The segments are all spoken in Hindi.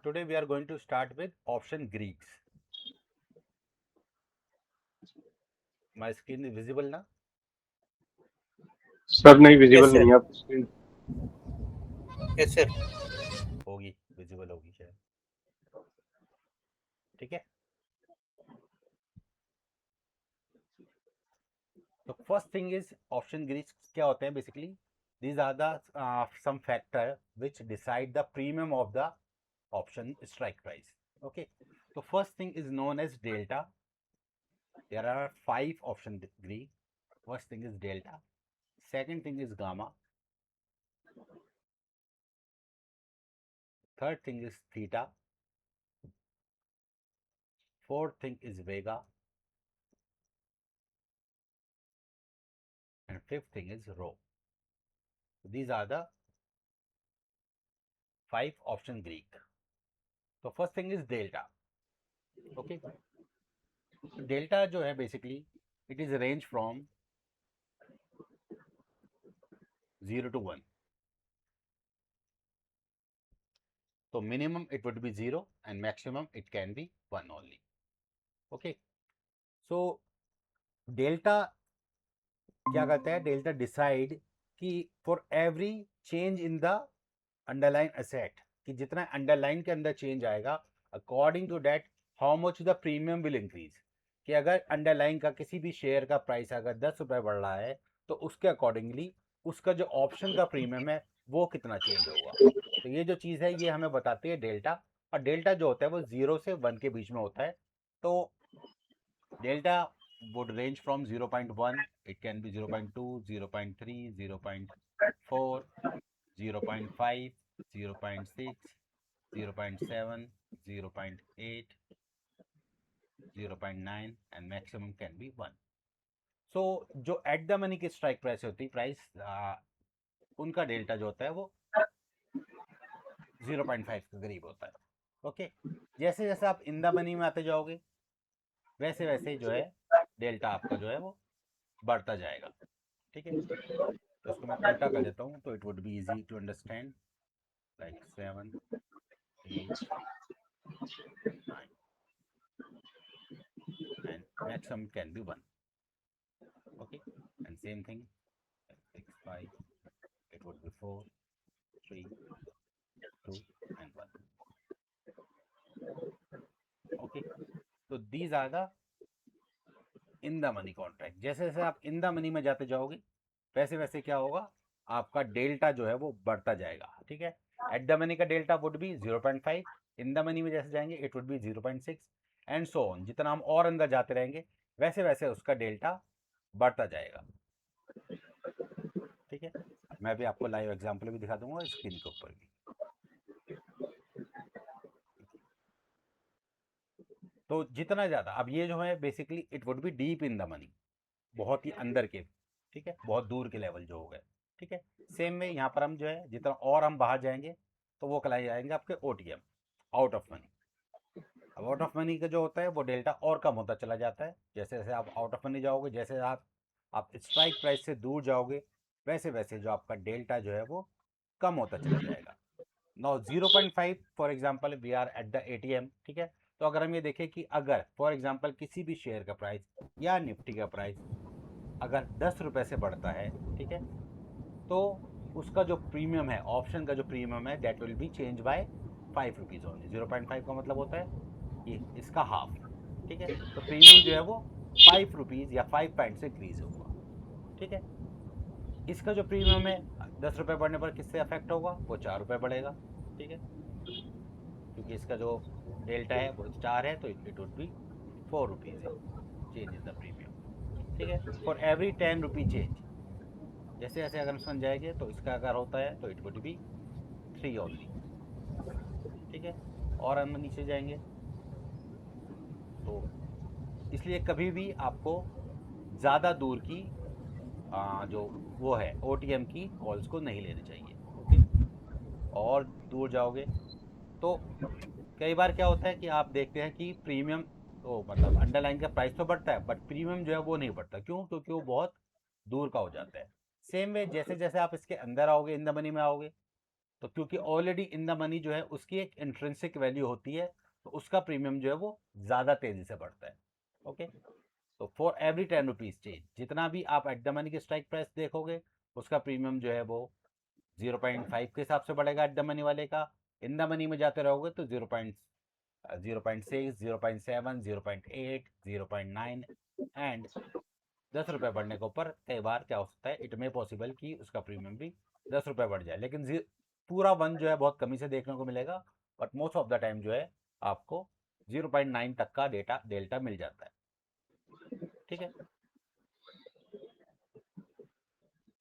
today we are going to start with option Greeks. My screen is visible now? Sir नहीं विजिबल यस नहीं सर है आपकी स्क्रीन। यस सर होगी, विजिबल होगी शायद। ठीक है, तो first thing is option Greeks क्या होते हैं basically? These are the some factor which decide the premium of the option strike price. Okay, so first thing is known as delta. There are 5 option Greek. First thing is delta, second thing is gamma, third thing is theta, fourth thing is vega, and fifth thing is rho. So these are the 5 option Greek. So first thing is delta. Okay, so delta जो है basically it is a range from 0 to 1. So minimum it would be 0 and maximum it can be 1 only. Okay, so delta क्या करता है? डेल्टा डिसाइड कि for every change in the underline asset, कि जितना अंडरलाइन के अंदर चेंज आएगा according to that how much the premium will increase, कि अगर अंडरलाइन का किसी भी शेयर का प्राइस अगर 10 रुपये बढ़ रहा है तो उसके अकॉर्डिंगली उसका जो ऑप्शन का प्रीमियम है वो कितना चेंज होगा। तो ये जो चीज़ है ये हमें बताती है डेल्टा, और डेल्टा जो होता है वो 0 से 1 के बीच में होता है। तो delta would range from 0.1, it can be 0.2, 0.3, 0.4, 0.5, 0.6, 0.7, 0.8, 0.9 and maximum can be 1. So जो एट द मनी की स्ट्राइक प्राइस होती है प्राइस उनका डेल्टा जो होता है वो 0.5 के करीब होता है। ओके, जैसे जैसे आप इन द मनी में आते जाओगे वैसे वैसे जो है डेल्टा आपका जो है वो बढ़ता जाएगा। ठीक है, तो इसको मैं उल्टा कर देता हूँ तो it would be easy to understand, like 7, 8, 9 and maximum can be 1. Okay, and same thing 6, 5, it would be 4, 3, 2 and 1. Okay, so these are the in the money contract. जैसे जैसे आप इन द मनी में जाते जाओगे वैसे वैसे क्या होगा, आपका डेल्टा जो है वो बढ़ता जाएगा। ठीक है, एट द मनी का delta would be 0.5, in the money में जैसे जाएंगे it would B 0.6 and so on. जितना हम और अंदर जाते रहेंगे वैसे वैसे उसका डेल्टा बढ़ता जाएगा। ठीक है, मैं भी आपको लाइव एग्जांपल भी दिखा दूंगा स्क्रीन के ऊपर भी। तो जितना ज़्यादा अब ये जो है basically it would B deep in the money, बहुत ही अंदर के, ठीक है, बहुत दूर के लेवल जो हो गए। ठीक है, सेम में यहाँ पर हम जो है जितना और हम बाहर जाएंगे तो वो कहलाए जाएंगे आपके OTM, आउट ऑफ मनी। अब आउट ऑफ मनी का जो होता है वो डेल्टा और कम होता चला जाता है जैसे जैसे आप आउट ऑफ मनी जाओगे, जैसे आप स्ट्राइक प्राइस से दूर जाओगे वैसे वैसे जो आपका डेल्टा जो है वो कम होता चला जाएगा। Now 0.5 for example we are at the ATM। ठीक है, तो अगर हम ये देखें कि अगर फॉर एग्जांपल किसी भी शेयर का प्राइस या निफ्टी का प्राइस अगर 10 रुपये से बढ़ता है, ठीक है, तो उसका जो प्रीमियम है, ऑप्शन का जो प्रीमियम है that will B change bye 5 rupees only. 0.5 का मतलब होता है कि इसका हाफ। ठीक है, तो प्रीमियम जो है वो 5 रुपीज़ या 5 पॉइंट से इंक्रीज होगा। ठीक है, इसका जो प्रीमियम है 10 रुपये बढ़ने पर किससे अफेक्ट होगा, वो 4 रुपये बढ़ेगा। ठीक है, क्योंकि इसका जो डेल्टा है वो 4 है तो it would B 4 rupees change in the premium. ठीक है, फॉर एवरी 10 रुपी चेंज जैसे जैसे अगर हम समझ जाएंगे तो इसका अगर होता है तो इट वुड बी 3 ओनली। ठीक है, और हम नीचे जाएंगे तो इसलिए कभी भी आपको ज़्यादा दूर की जो वो है OTM की कॉल्स को नहीं लेनी चाहिए। ओके, और दूर जाओगे तो कई बार क्या होता है कि आप देखते हैं कि प्रीमियम तो मतलब अंडरलाइन का प्राइस तो बढ़ता है बट प्रीमियम जो है वो नहीं बढ़ता। क्यों? क्योंकि वो बहुत दूर का हो जाता है। सेम वे जैसे जैसे आप इसके अंदर आओगे इन द मनी में आओगे तो क्योंकि ऑलरेडी इन द मनी जो है उसकी एक इंट्रिंसिक वैल्यू होती है, तो उसका प्रीमियम जो है वो ज़्यादा तेज़ी से बढ़ता है। ओके, तो फॉर एवरी 10 रुपीज़ चेंज, जितना भी आप एट द मनी की स्ट्राइक प्राइस देखोगे उसका प्रीमियम जो है वो 0.5 के हिसाब से बढ़ेगा एट द मनी वाले का। इन द मनी में जाते रहोगे तो 0.6, 0.7, 0.8, 0.9 एंड 10 रुपये बढ़ने के ऊपर कई बार क्या हो सकता है, इट मे पॉसिबल कि उसका प्रीमियम भी 10 रुपये बढ़ जाए, लेकिन पूरा वन जो है बहुत कमी से देखने को मिलेगा, but most of the time जो है आपको 0.9 तक का डेल्टा मिल जाता है। ठीक है,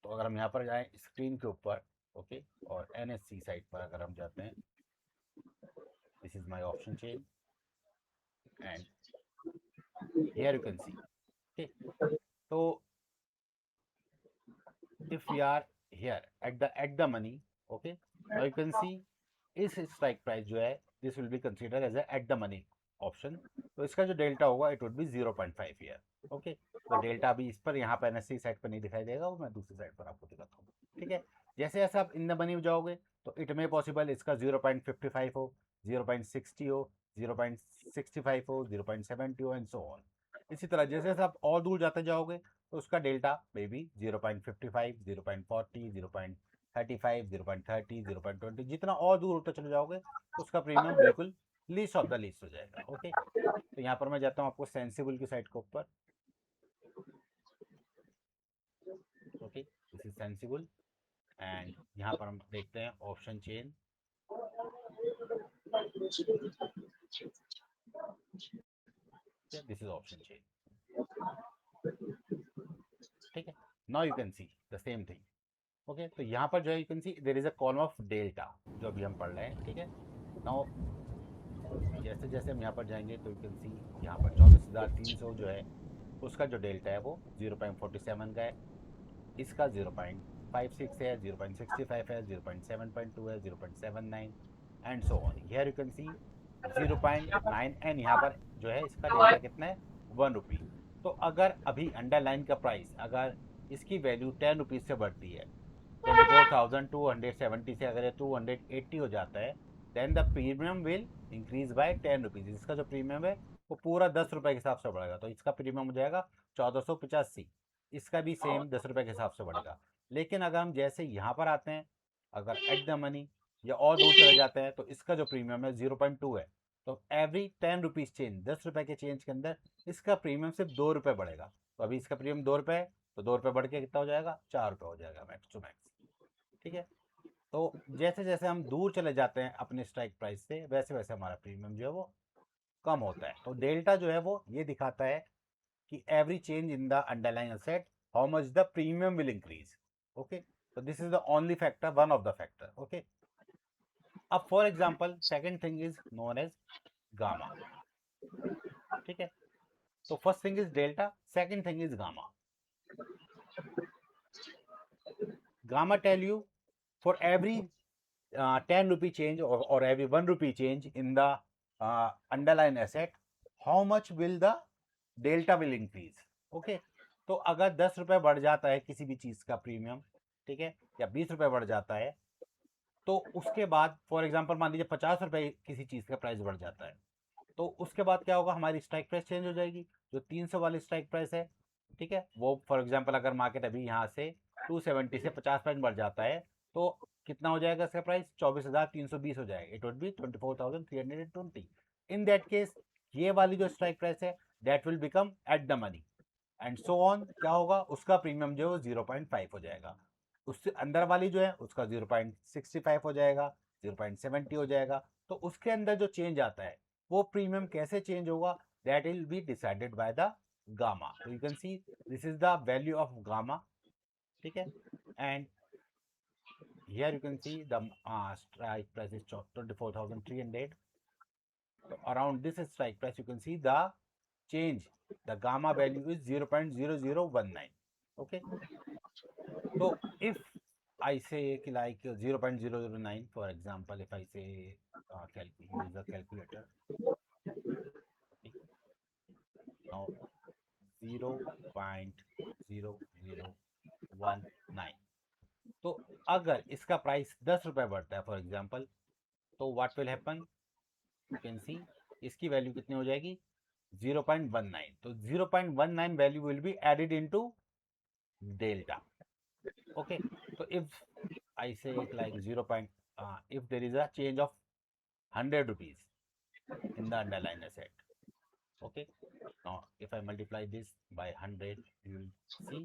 तो अगर हम यहाँ पर जाएं स्क्रीन के ऊपर, ओके, और NSE साइट पर अगर हम जाते हैं, this is my option chain and here you can C. Okay, तो if we are here at the money, okay, now you can see इस स्ट्राइक प्राइस जो है this will be consider as at the money option, तो इसका जो डेल्टा होगा it would be 0.5 year. Okay, तो डेल्टा अभी इस पर यहाँ पर NSE साइड पर नहीं दिखाई देगा, वो मैं दूसरी साइड पर आपको दिखाता हूँ। ठीक है, जैसे जैसे आप इन द मनी में जाओगे तो इट मे पॉसिबल इसका 0.55 हो, 0.60 हो, 0.65 हो, 0.70 हो एंड सो ऑन। इसी तरह जैसे जैसे आप और दूर जाते जाओगे तो उसका डेल्टा मे बी 0.55, 0.40, 0.35, 0.30, 0.20, जितना और दूर होते चले जाओगे तो उसका प्रीमियम बिल्कुल लीस्ट ऑफ द लीस्ट हो जाएगा। ओके, तो यहाँ पर मैं जाता हूँ आपको सेंसिबल की साइड के ऊपर। Okay, this is sensible and यहाँ पर हम देखते हैं option chain. This is option chain. ठीक है, now you can see the same thing. Okay, तो यहाँ पर जो है you can see there is a column of delta जो अभी हम पढ़ रहे हैं। ठीक है, नाउ जैसे जैसे हम यहाँ पर जाएंगे तो यू कैन सी यहाँ पर 24,300 जो है उसका जो डेल्टा है वो 0.47 का है, इसका 0.56 है, 0.65 है, 0.7.2 है, 0.79 and so on. Here you can C 0.9 and यहाँ पर जो है इसका डेल्टा कितना है, 1 रुपी। तो अगर अभी अंडरलाइन का प्राइस अगर इसकी वैल्यू 10 रुपीज़ से बढ़ती है, 24,270 से अगर ये 280 हो जाता है, then the premium will increase by 10 rupees. इसका जो प्रीमियम है वो पूरा 10 रुपये के हिसाब से बढ़ेगा, तो इसका प्रीमियम हो जाएगा 1485। इसका भी सेम 10 रुपये के हिसाब से बढ़ेगा। लेकिन अगर हम जैसे यहाँ पर आते हैं, अगर एट द मनी या और दूर चले जाते हैं, तो इसका जो प्रीमियम है 0.2 है, तो एवरी 10 रुपीज़ चेंज, 10 रुपये के चेंज के अंदर इसका प्रीमियम सिर्फ 2 रुपये बढ़ेगा। तो अभी इसका प्रीमियम 2 रुपये है, तो 2 रुपये बढ़ के कितना हो जाएगा, 4 रुपये हो जाएगा मैक्स टू मैक्स। ठीक है, तो जैसे जैसे हम दूर चले जाते हैं अपने स्ट्राइक प्राइस से, वैसे वैसे हमारा प्रीमियम जो है वो कम होता है। तो डेल्टा जो है वो ये दिखाता है कि every change in the underline asset how much the premium will increase. Okay, so this is the only factor, one of the factor. Okay, अब for example second thing is known as gamma. ठीक है, तो first thing is delta, second thing is gamma. Gamma tell you for every 10 rupee change or every 1 rupee change in the underlying asset, how much will the delta will increase. Okay, तो अगर 10 रुपये बढ़ जाता है किसी भी चीज़ का प्रीमियम, ठीक है, या 20 रुपये बढ़ जाता है, तो उसके बाद फॉर एग्जांपल मान लीजिए 50 रुपये किसी चीज़ का प्राइस बढ़ जाता है, तो उसके बाद क्या होगा, हमारी स्ट्राइक प्राइस चेंज हो जाएगी। जो 300 वाली स्ट्राइक प्राइस है, ठीक है, वो फॉर एग्जांपल अगर मार्केट अभी यहाँ से 270 से 50 पॉइंट बढ़ जाता है, तो कितना हो जाएगा इसका प्राइस, 24,320 हो जाएगा। It would B 24,320। In that case ये वाली जो स्ट्राइक प्राइस है that will become eight the money and so on. क्या होगा, उसका प्रीमियम जो है 0.5 हो जाएगा। उससे अंदर वाली जो है उसका 0.65 हो जाएगा, 0.70 हो जाएगा। तो उसके अंदर जो चेंज आता है वो प्रीमियम कैसे चेंज होगा, that will be decided by the gamma. तो you can see this is the value of gamma. ठीक है, and here you can see the strike price is 24,300. so around this strike price you can see the change, the gamma value is 0.0019. okay, so if I say like 0.009, for example, if I say use a calculator. Okay, now 0.0019, तो अगर इसका प्राइस 10 रुपये बढ़ता है फॉर एग्जांपल, तो what will happen, you can see इसकी वैल्यू कितनी हो जाएगी 0.19. तो 0.19 value will be added into delta. Okay, तो if I say it like 0. If there is a change of 100 rupees in the underlying asset, okay. Now, if I multiply this by 100, you will see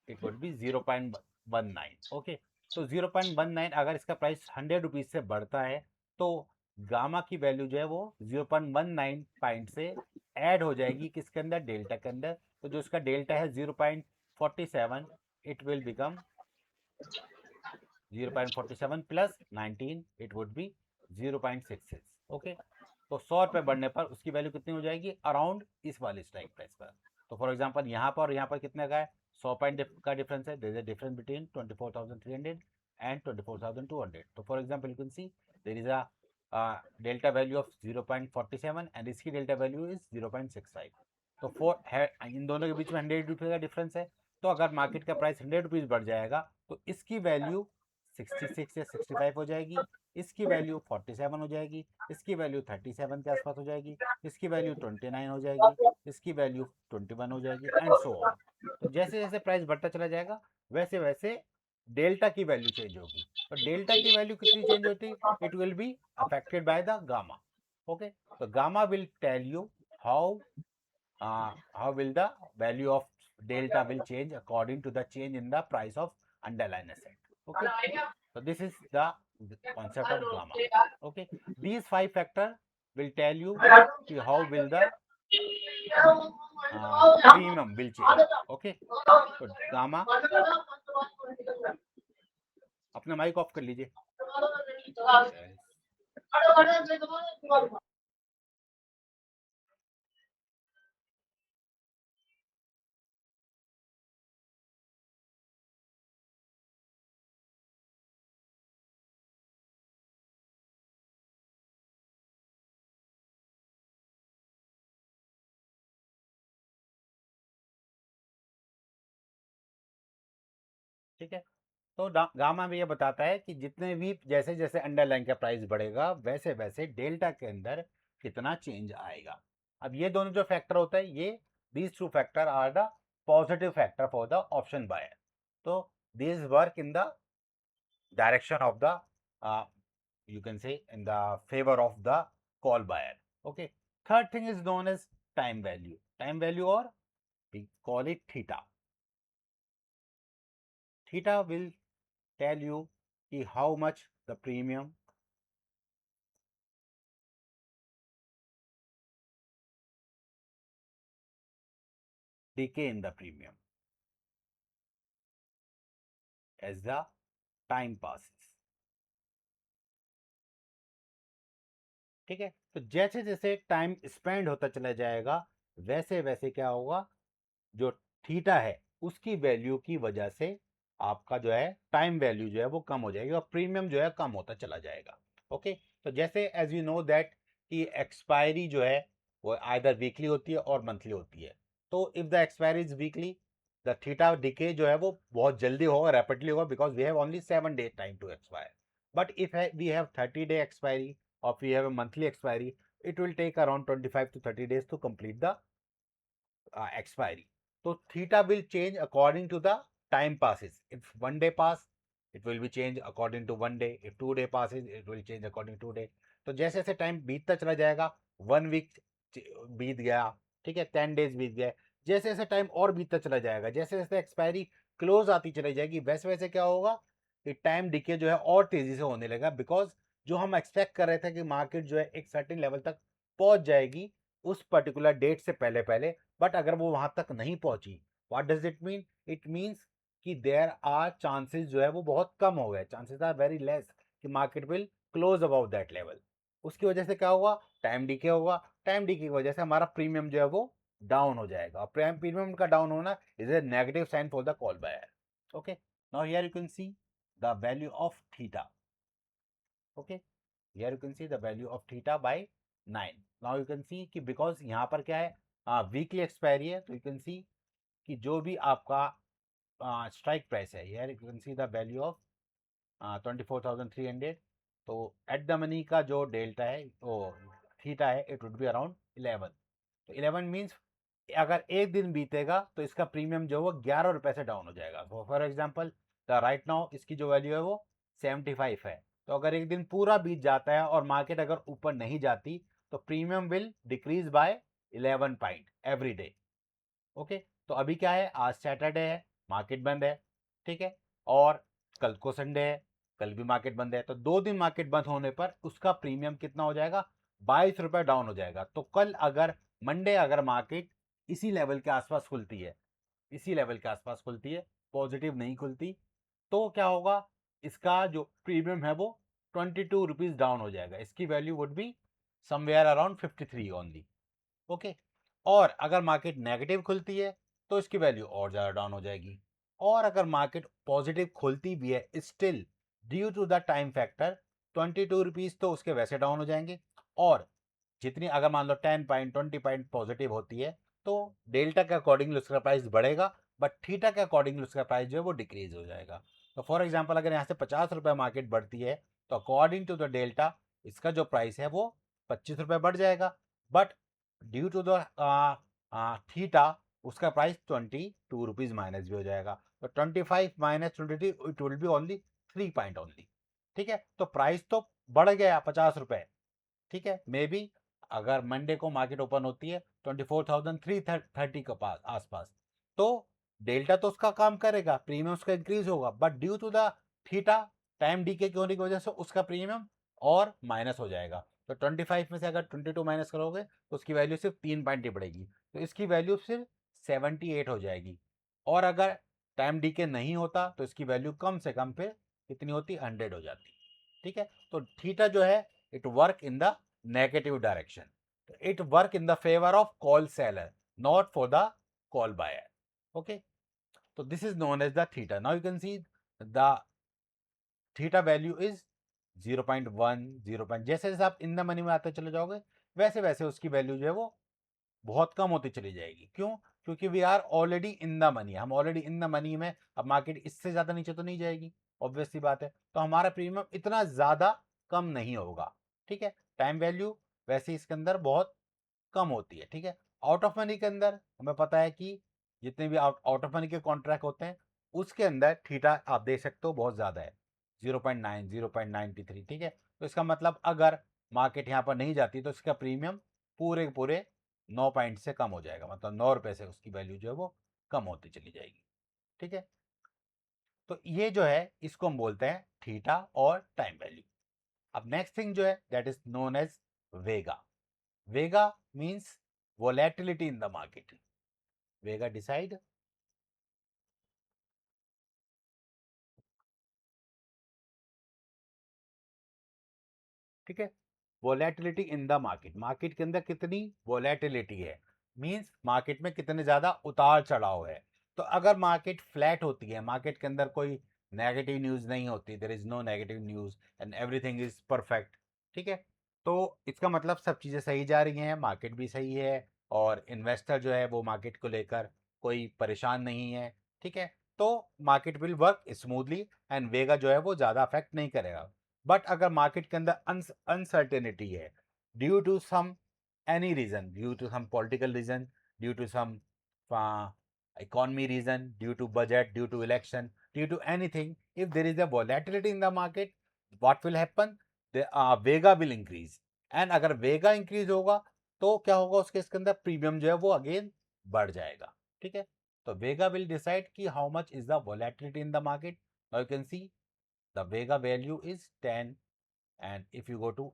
it would be 0.19. Okay, तो 0.19 अगर इसका प्राइस 100 रुपीज से बढ़ता है तो गामा की वैल्यू जो है वो 0.19 पॉइंट से ऐड हो जाएगी किसके अंदर, डेल्टा के अंदर. तो जो इसका डेल्टा है 0.47, it will become 0.47 plus 19, it would B 0.66. Okay, तो 100 रुपये बढ़ने पर उसकी वैल्यू कितनी हो जाएगी, अराउंड इस वाले स्ट्राइक प्राइस पर. तो फॉर एग्जांपल यहाँ पर और यहाँ पर कितने का है, 100 पॉइंट का डिफरेंस है. There is a difference between 24,300 and 24,200. तो for example you can see there is a delta value of 0.47 and इसकी डेल्टा वैल्यू इज 0.65. तो इन दोनों के बीच में 100 रुपये का डिफरेंस है. तो अगर मार्केट का प्राइस 100 रुपीज़ बढ़ जाएगा तो इसकी वैल्यू 66 या 65 हो जाएगी, इसकी वैल्यू 47 हो जाएगी, इसकी वैल्यू 37 के आसपास हो जाएगी, इसकी वैल्यू 29 हो जाएगी, इसकी वैल्यू 21 हो जाएगी एंड सो ऑन. तो जैसे जैसे प्राइस बढ़ता चला जाएगा वैसे वैसे डेल्टा की वैल्यू चेंज होगी. तो डेल्टा की वैल्यू कितनी चेंज होती, it will be affected by the gamma. Okay, तो gamma will tell you how will the value of delta will change according to the change in the price of underlying asset. Okay, so this is the concept of gamma. Okay, these 5 factors will tell you how will the premium will change. Okay, so gamma, अपना माइक ऑफ कर लीजिए. ठीक है, तो गामा में ये बताता है कि जितने भी जैसे जैसे अंडरलाइन का प्राइस बढ़ेगा वैसे वैसे डेल्टा के अंदर कितना चेंज आएगा. अब ये दोनों जो फैक्टर होता है, ये these two factor are the positive factor for the option buyer. तो this work in the direction of the you can say in the favor of the call buyer. Okay, third thing is known as time value. Time value, or we call it theta. Theta will tell you how much the premium decay in the premium as the time passes. ठीक है, तो जैसे जैसे टाइम स्पेंड होता चला जाएगा वैसे वैसे क्या होगा, जो थीटा है उसकी वैल्यू की वजह से आपका जो है टाइम वैल्यू जो है वो कम हो जाएगी और प्रीमियम जो है कम होता चला जाएगा. ओके, तो जैसे एज यू नो दैट कि एक्सपायरी जो है वो आइदर वीकली होती है और मंथली होती है. तो if the expiry is weekly, the theta decay जो है वो बहुत जल्दी होगा, रैपिडली होगा, because we have only 7 day time to expire. But if we have 30 day expiry or we have a monthly expiry, it will take around 25 to 30 days to complete the expiry. So theta will change according to the time passes. If 1 day pass, it will be changed according to 1 day. If 2 day passes, it will change according to 2 day. तो जैसे जैसे टाइम बीतता चला जाएगा, 1 वीक बीत गया, ठीक है, 10 डेज बीत गए, जैसे जैसे टाइम और बीतता चला जाएगा, जैसे जैसे एक्सपायरी क्लोज आती चली जाएगी वैसे वैसे क्या होगा कि टाइम डिके जो है और तेजी से होने लगेगा. बिकॉज जो हम एक्सपेक्ट कर रहे थे कि मार्केट जो है एक सर्टेन लेवल तक पहुंच जाएगी उस पर्टिकुलर डेट से पहले पहले, बट अगर वो वहां तक नहीं पहुंची, what does it mean, it means कि देयर आर चांसेस जो है वो बहुत कम हो गए, चांसेस आर वेरी लेस कि market will close about that level. उसकी वजह से क्या होगा, टाइम डीके होगा. टाइम डीके की वजह से हमारा प्रीमियम जो है वो डाउन हो जाएगा. प्रीमियम का डाउन होना is a negative sign for the call buyer. Okay, now here you can see the value of theta. Okay, here you can see the value of theta by 9. Now you can see कि because यहाँ पर क्या है, वीकली एक्सपायरी है, तो you can see कि जो भी आपका स्ट्राइक प्राइस है, here you can see the value of 24,300, तो एट द मनी का जो डेल्टा है वो थीटा है, इट वुड बी अराउंड 11। तो 11 मीन्स अगर एक दिन बीतेगा तो इसका प्रीमियम जो है वो 11 रुपये से डाउन हो जाएगा। फॉर एग्जाम्पल राइट नाउ इसकी जो वैल्यू है वो 75 है, तो अगर एक दिन पूरा बीत जाता है और मार्केट अगर ऊपर नहीं जाती तो premium will decrease by 11 point every day. Okay, तो अभी क्या है, आज सैटरडे है, मार्केट बंद है, ठीक है, और कल को संडे है, कल भी मार्केट बंद है, तो 2 दिन मार्केट बंद होने पर उसका प्रीमियम कितना हो जाएगा, 22 रुपये डाउन हो जाएगा। तो कल अगर मंडे अगर मार्केट इसी लेवल के आसपास खुलती है, इसी लेवल के आसपास खुलती है, पॉजिटिव नहीं खुलती, तो क्या होगा, इसका जो प्रीमियम है वो 22 रुपीज डाउन हो जाएगा। इसकी value would be somewhere around 53 only. Okay, और अगर मार्केट नेगेटिव खुलती है तो इसकी वैल्यू और ज़्यादा डाउन हो जाएगी। और अगर मार्केट पॉजिटिव खुलती भी है still due to the time factor 22 rupees तो उसके वैसे डाउन हो जाएंगे। और जितनी अगर मान लो 10 पॉइंट 20 पॉइंट पॉजिटिव होती है तो डेल्टा के अकॉर्डिंगली उसका प्राइस बढ़ेगा, बट थीटा के अकॉर्डिंगली उसका प्राइस जो है वो डिक्रीज हो जाएगा। तो फॉर एग्जाम्पल अगर यहाँ से 50 रुपये मार्केट बढ़ती है तो अकॉर्डिंग टू द डेल्टा इसका जो प्राइस है वो 25 रुपये बढ़ जाएगा, but due to the theta उसका प्राइस 22 रुपीज़ माइनस भी हो जाएगा। तो 25 माइनस 22 it will be only 3 point only. ठीक है, तो प्राइस तो बढ़ गया 50 रुपये। ठीक है, मे बी अगर मंडे को मार्केट ओपन होती है 24,330 के पास आसपास, तो डेल्टा तो उसका काम करेगा, प्रीमियम उसका इंक्रीज होगा, but due to the theta time decay होने की वजह से उसका प्रीमियम और माइनस हो जाएगा। तो 25 में से अगर 22 माइनस करोगे तो उसकी वैल्यू सिर्फ 3 पॉइंट ही बढ़ेगी, तो इसकी वैल्यू सिर्फ 78 हो जाएगी। और अगर टाइम डीके नहीं होता तो इसकी वैल्यू कम से कम फिर कितनी होती, 100 हो जाती। ठीक है, तो थीटा जो है it work in the negative direction. It work in the favor of call seller, not for the call buyer. Okay, so this is known as the theta. Now you can see the theta value is 0.1 0. जैसे जैसे आप इन द मनी में आते चले जाओगे वैसे वैसे उसकी वैल्यू जो है वो बहुत कम होती चली जाएगी। क्यों? क्योंकि we are already in the money, हम ऑलरेडी इन द मनी में, अब मार्केट इससे ज़्यादा नीचे तो नहीं जाएगी, ऑब्वियस सी बात है, तो हमारा प्रीमियम इतना ज़्यादा कम नहीं होगा। ठीक है, टाइम वैल्यू वैसे इसके अंदर बहुत कम होती है। ठीक है, आउट ऑफ मनी के अंदर हमें पता है कि जितने भी आउट ऑफ मनी के कॉन्ट्रैक्ट होते हैं उसके अंदर थीटा आप देख सकते हो बहुत ज़्यादा है, 0.9 0.93। ठीक है, तो इसका मतलब अगर मार्केट यहाँ पर नहीं जाती तो इसका प्रीमियम पूरे पूरे 9 पॉइंट से कम हो जाएगा, मतलब 9 रुपये से उसकी वैल्यू जो है वो कम होती चली जाएगी। ठीक है, तो ये जो है इसको हम बोलते हैं थीटा और टाइम वैल्यू। अब नेक्स्ट थिंग जो है that is known as vega. Vega means volatility in the market. Vega decide, ठीक है, volatility in the market, market के अंदर कितनी वोलेटिलिटी है, मींस मार्केट में कितने ज़्यादा उतार चढ़ाव है। तो अगर मार्केट फ्लैट होती है, मार्केट के अंदर कोई नेगेटिव न्यूज़ नहीं होती, there is no negative news and everything is perfect, ठीक है, तो इसका मतलब सब चीज़ें सही जा रही हैं, मार्केट भी सही है और इन्वेस्टर जो है वो मार्केट को लेकर कोई परेशान नहीं है। ठीक है, तो market will work smoothly and vega जो है वो ज़्यादा अफेक्ट नहीं करेगा। बट अगर मार्केट के अंदर अनसर्टेनिटी है due to some any reason, due to some political reason, due to some economy reason, due to budget, due to election, due to anything, if there is a volatility in the market, what will happen, the vega will increase, and अगर वेगा इंक्रीज होगा तो क्या होगा, उसके इसके अंदर प्रीमियम जो है वो अगेन बढ़ जाएगा। ठीक है, तो वेगा विल डिसाइड कि how much is the volatility in the market. Now you can C the vega value is 10, and if you go to,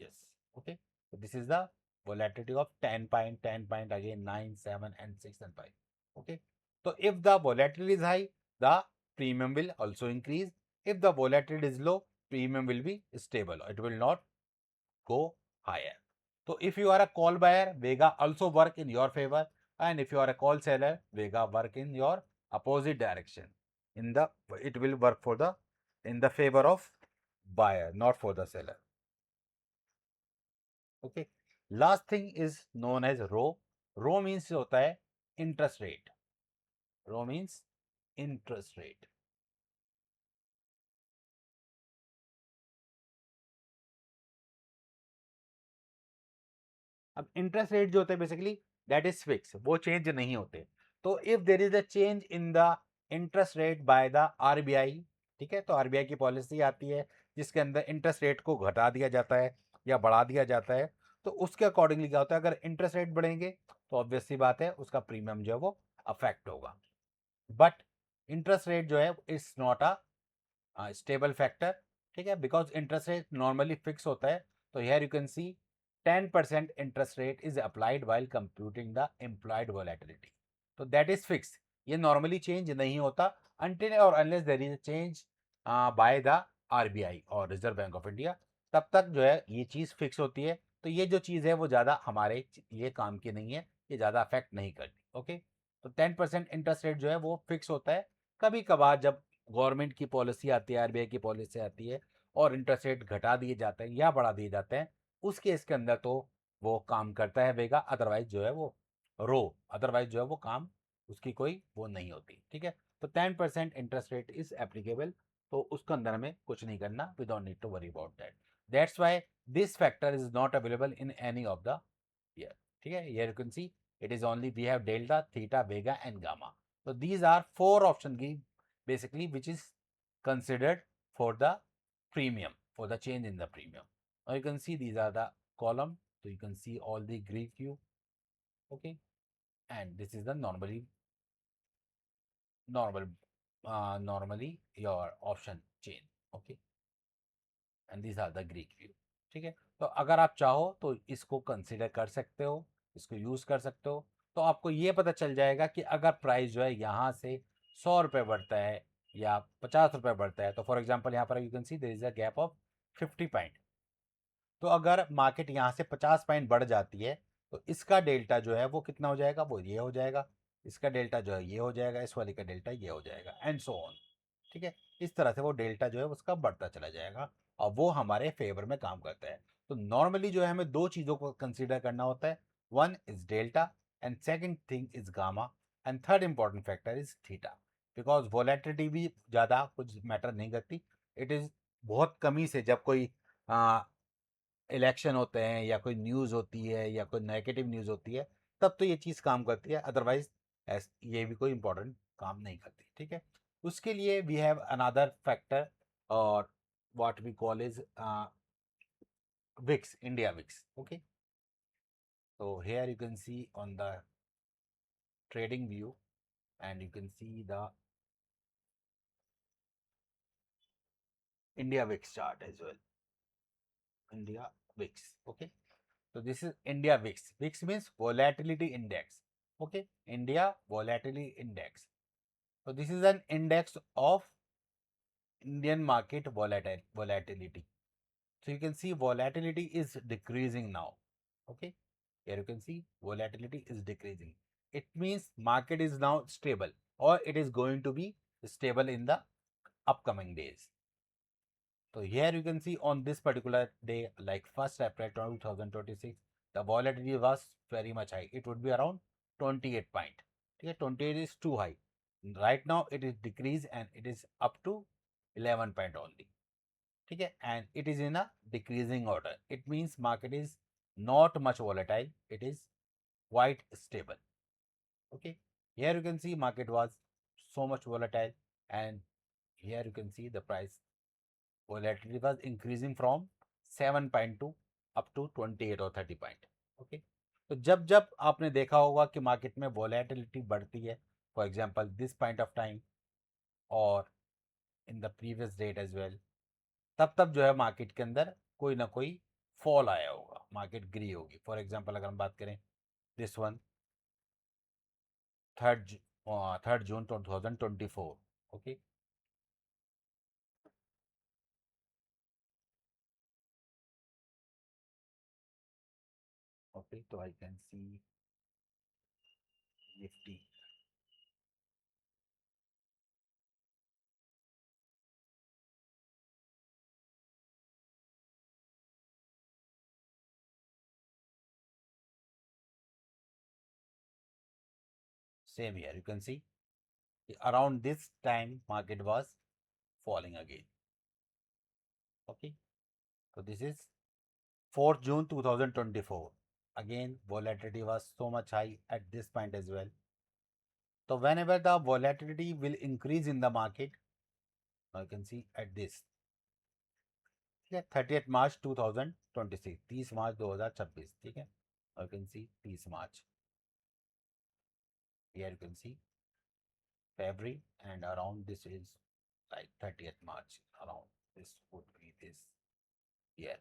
yes, okay, so this is the volatility of 10 point 10 point again 9 7 and 6 and 5. Okay, so if the volatility is high the premium will also increase, if the volatility is low premium will be stable, it will not go higher. So if you are a call buyer vega also work in your favor, and if you are a call seller vega work in your opposite direction, in the it will work for the in the favor of buyer, not for the seller. Okay, last thing is known as rho. Rho means होता है interest rate, rho means interest rate। अब इंटरेस्ट रेट जो होते हैं बेसिकली दैट इज फिक्स, वो चेंज नहीं होते। तो if there is a change in the interest rate by the RBI, ठीक है, तो आरबीआई की पॉलिसी आती है जिसके अंदर इंटरेस्ट रेट को घटा दिया जाता है या बढ़ा दिया जाता है। तो उसके अकॉर्डिंगली क्या होता है, अगर इंटरेस्ट रेट बढ़ेंगे तो ऑब्वियस सी बात है उसका प्रीमियम जो है वो अफेक्ट होगा। बट इंटरेस्ट रेट जो है is not a stable factor, ठीक है, because interest rate normally fix होता है। तो here you can see 10% interest rate is applied while computing the implied volatility. तो दैट इज फिक्स, ये नॉर्मली चेंज नहीं होता अनटिल और unless there is a change by the RBI और रिजर्व बैंक ऑफ इंडिया, तब तक जो है ये चीज़ फिक्स होती है। तो ये जो चीज़ है वो ज़्यादा हमारे ये काम की नहीं है, ये ज़्यादा अफेक्ट नहीं करती। ओके, तो 10% इंटरेस्ट रेट जो है वो फिक्स होता है। कभी कभार जब गवर्नमेंट की पॉलिसी आती है, आरबीआई की पॉलिसी आती है और इंटरेस्ट रेट घटा दिए जाते हैं या बढ़ा दिए जाते हैं, उस केस के अंदर तो वो काम करता है वेगा, अदरवाइज जो है वो रो, अदरवाइज जो है वो काम उसकी कोई वो नहीं होती, ठीक है। तो 10% इंटरेस्ट रेट इज एप्लीकेबल, तो उसके अंदर हमें कुछ नहीं करना, we don't need to worry about that. That's why this factor is not available in any of the year, ठीक है। Here you can see it is only we have delta, theta, vega and gamma. So these are four option key basically which is considered for the premium, for the change in the premium. Now you can see these are the column, so you can see all the Greek view, okay, and this is the normally your option chain, okay, and these are the Greek view, ठीक है। तो अगर आप चाहो तो इसको कंसिडर कर सकते हो, इसको यूज़ कर सकते हो। तो आपको ये पता चल जाएगा कि अगर प्राइस जो है यहाँ से 100 रुपये बढ़ता है या 50 रुपये बढ़ता है, तो फॉर एग्जाम्पल यहाँ पर you can see there is a gap of 50 point. तो अगर मार्केट यहाँ से 50 पॉइंट बढ़ जाती है तो इसका डेल्टा जो है वो कितना हो जाएगा, वो ये हो जाएगा, इसका डेल्टा जो है ये हो जाएगा, इस वाले का डेल्टा ये हो जाएगा एंड सो ऑन, ठीक है। इस तरह से वो डेल्टा जो है उसका बढ़ता चला जाएगा और वो हमारे फेवर में काम करता है। तो नॉर्मली जो है हमें दो चीज़ों को कंसीडर करना होता है, one is delta and second thing is gamma and third important factor is theta. Because volatility भी ज़्यादा कुछ मैटर नहीं करती, इट इज़ बहुत कमी से जब कोई इलेक्शन होते हैं या कोई न्यूज़ होती है या कोई नेगेटिव न्यूज़ होती है तब तो ये चीज़ काम करती है, अदरवाइज ये भी कोई इंपॉर्टेंट काम नहीं करती, ठीक है। उसके लिए वी हैव अनदर फैक्टर और what we call is VIX, India VIX, okay. so here you can see on the trading view and you can see the India VIX chart as well, India VIX, okay. So this is India VIX. VIX means volatility index, okay, India volatility index. So this is an index of Indian market volatility. So you can see volatility is decreasing now, okay. Here you can see volatility is decreasing. It means market is now stable or it is going to be stable in the upcoming days. So here you can see on this particular day, like 1st April 2026, the volatility was very much high. It would be around 28 point. Okay, 28 is too high. Right now it is decreased and it is up to 11 point only. Okay, and it is in a decreasing order. It means market is not much volatile. It is quite stable. Okay, here you can see market was so much volatile, and here you can see the price volatility was increasing from 7.2 up to 28 or 30 point, okay. तो जब जब आपने देखा होगा कि मार्केट में वॉलेटिलिटी बढ़ती है, for example this point of time और in the previous date as well, तब तब जो है मार्केट के अंदर कोई ना कोई फॉल आया होगा, मार्केट गिरी होगी। फॉर एग्जांपल अगर हम बात करें this one, third third June 2024, okay. Okay, तो I can see Nifty, same here you can see around this time market was falling again, okay. So this is 4th June 2024, again volatility was so much high at this point as well. So whenever the volatility will increase in the market, you can see at this, ठीक है, 30th March 2026, 30 मार्च 2026, ठीक है, you can see 30 March, here you can see February, and around this is like 30th March, around this would be this year.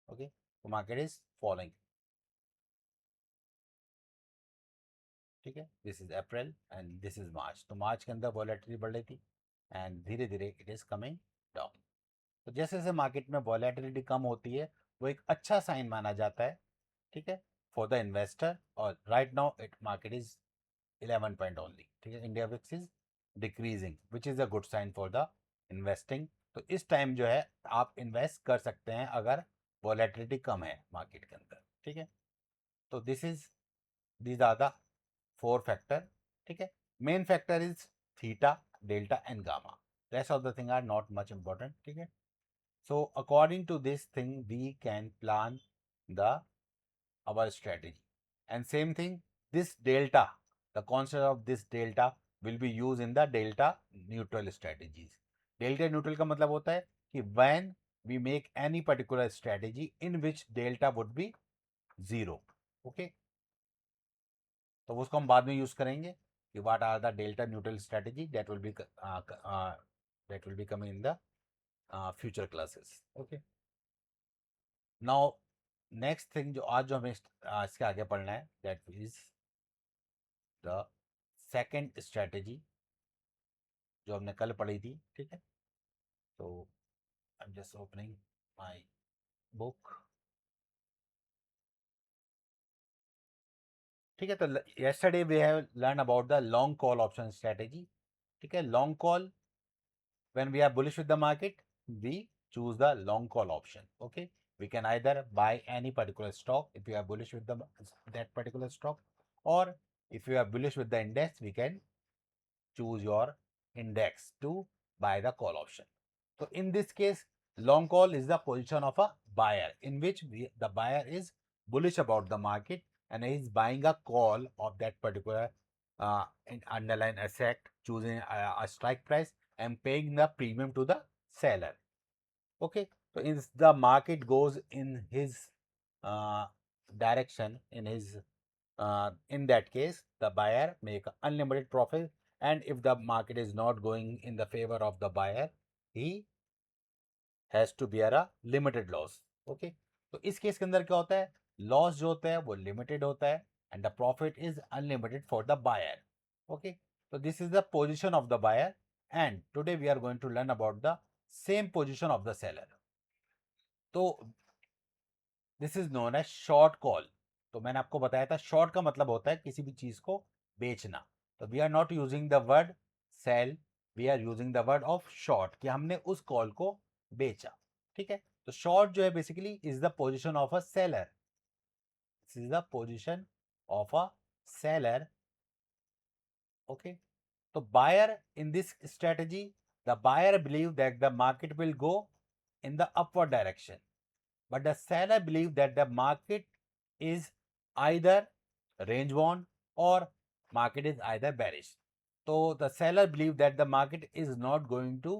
Okay, the market is falling. ठीक है, this is April and this is March. तो मार्च के अंदर वॉलेटिलिटी बढ़ रही थी एंड धीरे धीरे इट इज कमिंग डाउन. तो जैसे जैसे मार्केट में वॉलेटिलिटी कम होती है वो एक अच्छा साइन माना जाता है, ठीक है, फॉर द इन्वेस्टर. और right now it market is 11 point only, ठीक है, India VIX is decreasing which is a good sign for the investing. तो इस टाइम जो है आप इन्वेस्ट कर सकते हैं अगर वॉलेटिलिटी कम है मार्केट के अंदर, ठीक है. तो these are the 4 factor, ठीक है. Main factor is theta, delta and gamma. Rest of the thing are not much important, ठीक है. So according to this thing we can plan the our strategy. And same thing, this delta, the concept of this delta will be used in the delta neutral strategies. Delta neutral का मतलब होता है कि when we make any particular strategy in which delta would be 0. Okay, तो उसको हम बाद में यूज करेंगे कि what are the delta neutral strategy that will be coming in the future classes. Okay, now next thing जो आज जो हमें इसके आगे पढ़ना है that is the second strategy जो हमने कल पढ़ी थी, ठीक है. तो I am just opening my book, ठीक है. तो yesterday we have learned about the long call option strategy, ठीक है. Long call, when we are bullish with the market, we choose the long call option. Okay, we can either buy any particular stock if you are bullish with that particular stock, or if you are bullish with the index, we can choose your index to buy the call option. So in this case, long call is the position of a buyer in which the buyer is bullish about the market and is buying a call of that particular underlying asset, choosing a strike price and paying the premium to the seller. Okay, so if the market goes in his direction, in that case the buyer make unlimited profit, and if the market is not going in the favor of the buyer, he has to bear a limited loss. Okay, तो इस केस के अंदर क्या होता है, लॉस जो होता है वो लिमिटेड होता है and the profit is unlimited for the buyer. Okay, so this is the position of the buyer, and today we are going to learn about the same position of the seller. तो this is known as short call. तो मैंने आपको बताया था शॉर्ट का मतलब होता है किसी भी चीज को बेचना. तो we are not using the word sell, we are using the word of short कि हमने उस कॉल को बेचा, ठीक है. तो शॉर्ट जो है basically is the position of a seller. This is the position of a seller. Okay, so buyer in this strategy, the buyer believe that the market will go in the upward direction, but the seller believe that the market is either range bound or market is either bearish. So the seller believe that the market is not going to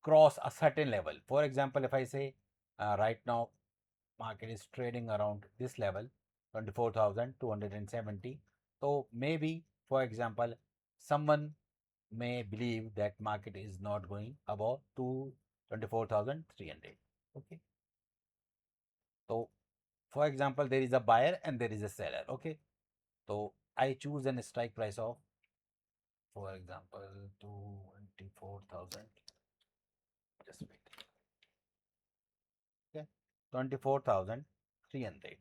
cross a certain level. For example, if I say right now market is trading around this level 24,270, so maybe for example someone may believe that market is not going above to 24,300. Okay, so for example there is a buyer and there is a seller. Okay, so I choose a strike price of, for example, 24,000. Just wait. Okay, 24,300.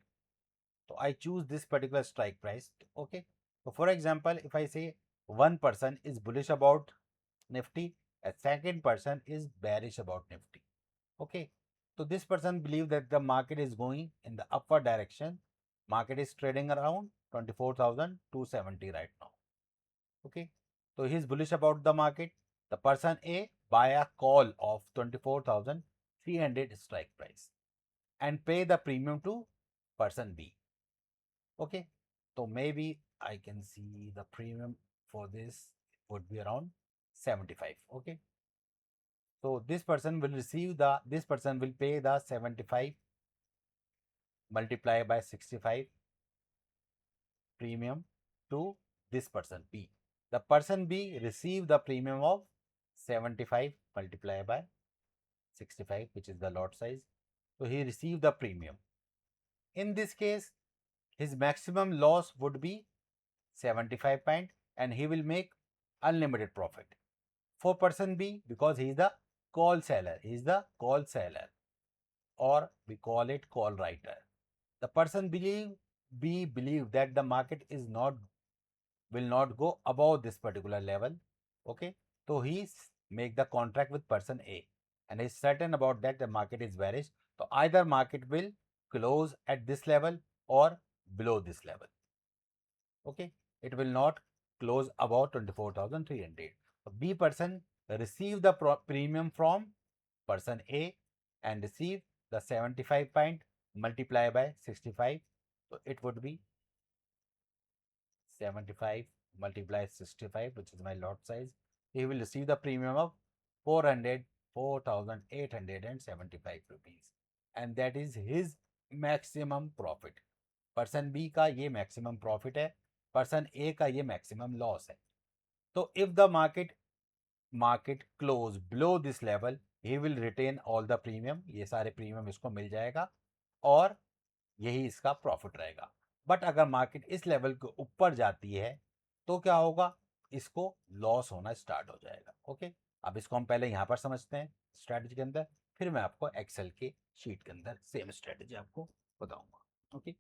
So I choose this particular strike price. Okay, so for example if I say one person is bullish about Nifty, a second person is bearish about Nifty. Okay, so this person believe that the market is going in the upward direction. Market is trading around 24,270 right now. Okay, so he is bullish about the market. The person A buy a call of 300 strike price and pay the premium to person B. Okay, so maybe I can see the premium for this would be around 75. Okay, so this person will pay the 75 multiplied by 65 premium to this person B. The person B receive the premium of 75 multiplied by 65, which is the lot size. So he received the premium. In this case, his maximum loss would be 75 point and he will make unlimited profit. For person B, because he is the call seller, or we call it call writer. The person B believe that the market will not go above this particular level. Okay, so he make the contract with person A and is certain about that the market is bearish. So either market will close at this level or below this level. Okay, it will not close above 24,300. So B person receive the premium from person A and receive the 75 point multiplied by 65. So it would be 75 multiplied 65, which is my lot size. He will receive the premium of 4,875 rupees, and that is his maximum profit. Person B का ये मैक्सिमम प्रॉफिट है, पर्सन ए का ये मैक्सिमम लॉस है. तो if the market close below this level, he will retain all the premium. ये सारे प्रीमियम इसको मिल जाएगा और यही इसका प्रॉफिट रहेगा. बट अगर मार्केट इस लेवल के ऊपर जाती है तो क्या होगा, इसको लॉस होना स्टार्ट हो जाएगा. ओके, अब इसको हम पहले यहाँ पर समझते हैं स्ट्रैटेजी के अंदर, फिर मैं आपको एक्सेल के शीट के अंदर सेम स्ट्रैटेजी आपको बताऊंगा. Okay,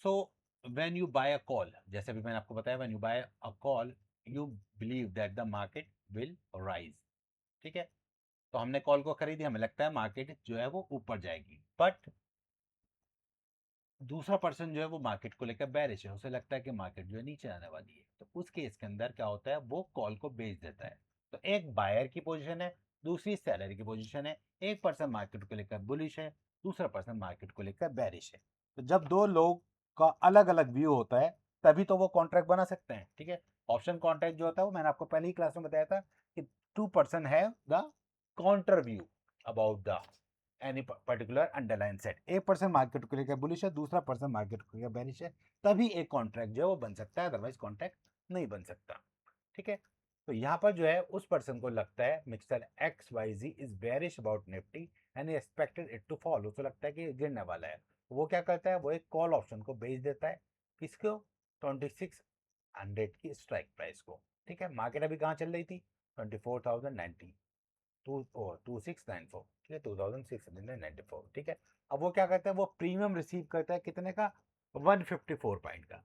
so when you buy a call, जैसे भी मैंने आपको बताया, when you buy a call you believe that the market will rise. ठीक है, तो हमने कॉल को खरीदी, हमें लगता है मार्केट जो है वो ऊपर जाएगी, बट दूसरा पर्सन जो है वो मार्केट को लेकर बेरिश है, उसे लगता है कि मार्केट जो है नीचे आने वाली है. तो उस केस के अंदर क्या होता है, वो कॉल को बेच देता है. तो एक बायर की पोजीशन है, दूसरी सेलर की पोजीशन है. एक पर्सन मार्केट को लेकर बुलिश है, दूसरा पर्सन मार्केट को लेकर बेरिश है. तो जब दो लोग का अलग अलग व्यू होता है तभी तो वो कॉन्ट्रैक्ट बना सकते हैं. ठीक है, ऑप्शन कॉन्ट्रैक्ट जो होता है वो मैंने आपको पहले ही क्लास में बताया था कि two person have the counter view about the any particular underlying asset person market को लेकर बुलिश है, दूसरा पर्सन मार्केट को लेकर बेरिश है, तभी एक कॉन्ट्रैक्ट जो है वो बन सकता है, अदरवाइज कॉन्ट्रैक्ट नहीं बन सकता. ठीक है, तो यहाँ पर जो है उस पर्सन को लगता है mister X Y Z is bearish about Nifty and expected it to fall. उसे लगता है कि गिरने वाला है. वो क्या करता है, वो एक कॉल ऑप्शन को बेच देता है. किसको, 2600 की स्ट्राइक प्राइस को. ठीक है, मार्केट अभी कहाँ चल रही थी, 24,090, 2694. ठीक है, 2694. ठीक है, अब वो क्या करता है, वो प्रीमियम रिसीव करता है कितने का, 154 पॉइंट का.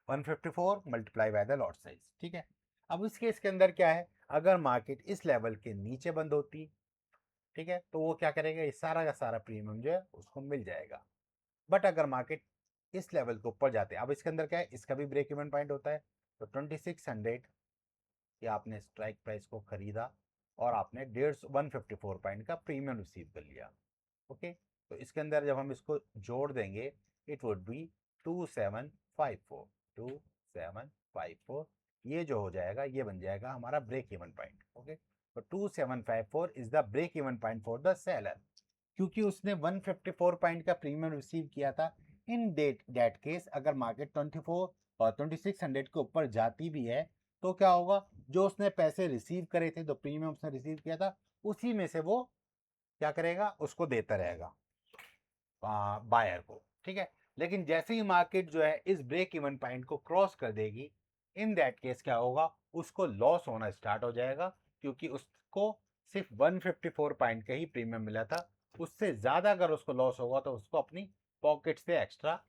154 multiply by the lot size. ठीक है, अब इस केस के अंदर क्या है, अगर मार्केट इस लेवल के नीचे बंद होती, ठीक है, तो वो क्या करेगा, ये सारा का सारा प्रीमियम जो है उसको मिल जाएगा. बट अगर मार्केट इस लेवल के ऊपर जाते हैं, अब इसके अंदर क्या है, इसका भी ब्रेक इवन पॉइंट होता है. तो 2600 कि आपने स्ट्राइक प्राइस को खरीदा और आपने 154 पॉइंट का प्रीमियम रिसीव कर लिया. ओके, तो इसके अंदर जब हम इसको जोड़ देंगे इट वुड बी 2754. ये जो हो जाएगा ये बन जाएगा हमारा ब्रेक इवन पॉइंट. ओके, तो 2754 is the break even point for the seller, क्योंकि उसने 154 पॉइंट का प्रीमियम रिसीव किया था. इन दैट केस अगर मार्केट 24 और 2600 के ऊपर जाती भी है तो क्या होगा, जो उसने पैसे रिसीव करे थे, जो प्रीमियम उसने रिसीव किया था, उसी में से वो क्या करेगा, उसको देता रहेगा बायर को. ठीक है, लेकिन जैसे ही मार्केट जो है इस ब्रेक इवन पॉइंट को क्रॉस कर देगी, इन दैट केस क्या होगा, उसको लॉस होना स्टार्ट हो जाएगा, क्योंकि उसको सिर्फ 154 पॉइंट का ही प्रीमियम मिला था. उससे ज़्यादा अगर उसको लॉस होगा तो उसको अपनी पॉकेट से एक्स्ट्रा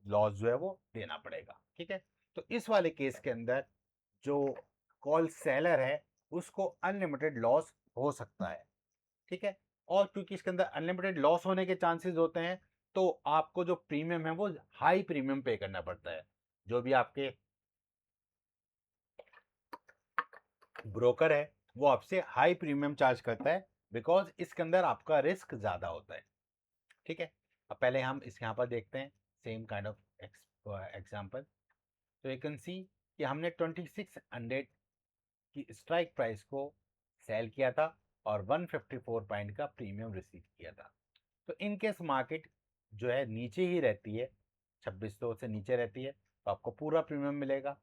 लॉस जो है वो देना पड़ेगा. ठीक है, तो इस वाले केस के अंदर जो कॉल सेलर है उसको अनलिमिटेड लॉस हो सकता है. ठीक है, और क्योंकि इसके अंदर अनलिमिटेड लॉस होने के चांसेस होते हैं तो आपको जो प्रीमियम है वो हाई प्रीमियम पे करना पड़ता है. जो भी आपके ब्रोकर है वो आपसे हाई प्रीमियम चार्ज करता है बिकॉज इसके अंदर आपका रिस्क ज़्यादा होता है, ठीक है। अब पहले हम इस यहाँ पर देखते हैं सेम काइंड ऑफ एग्जाम्पल। तो यू कैन सी कि हमने 2600 की स्ट्राइक प्राइस को सेल किया था और 154 पॉइंट का प्रीमियम रिसीव किया था। तो इन केस मार्केट जो है नीचे ही रहती है, 2600 से नीचे रहती है, तो आपको पूरा प्रीमियम मिलेगा।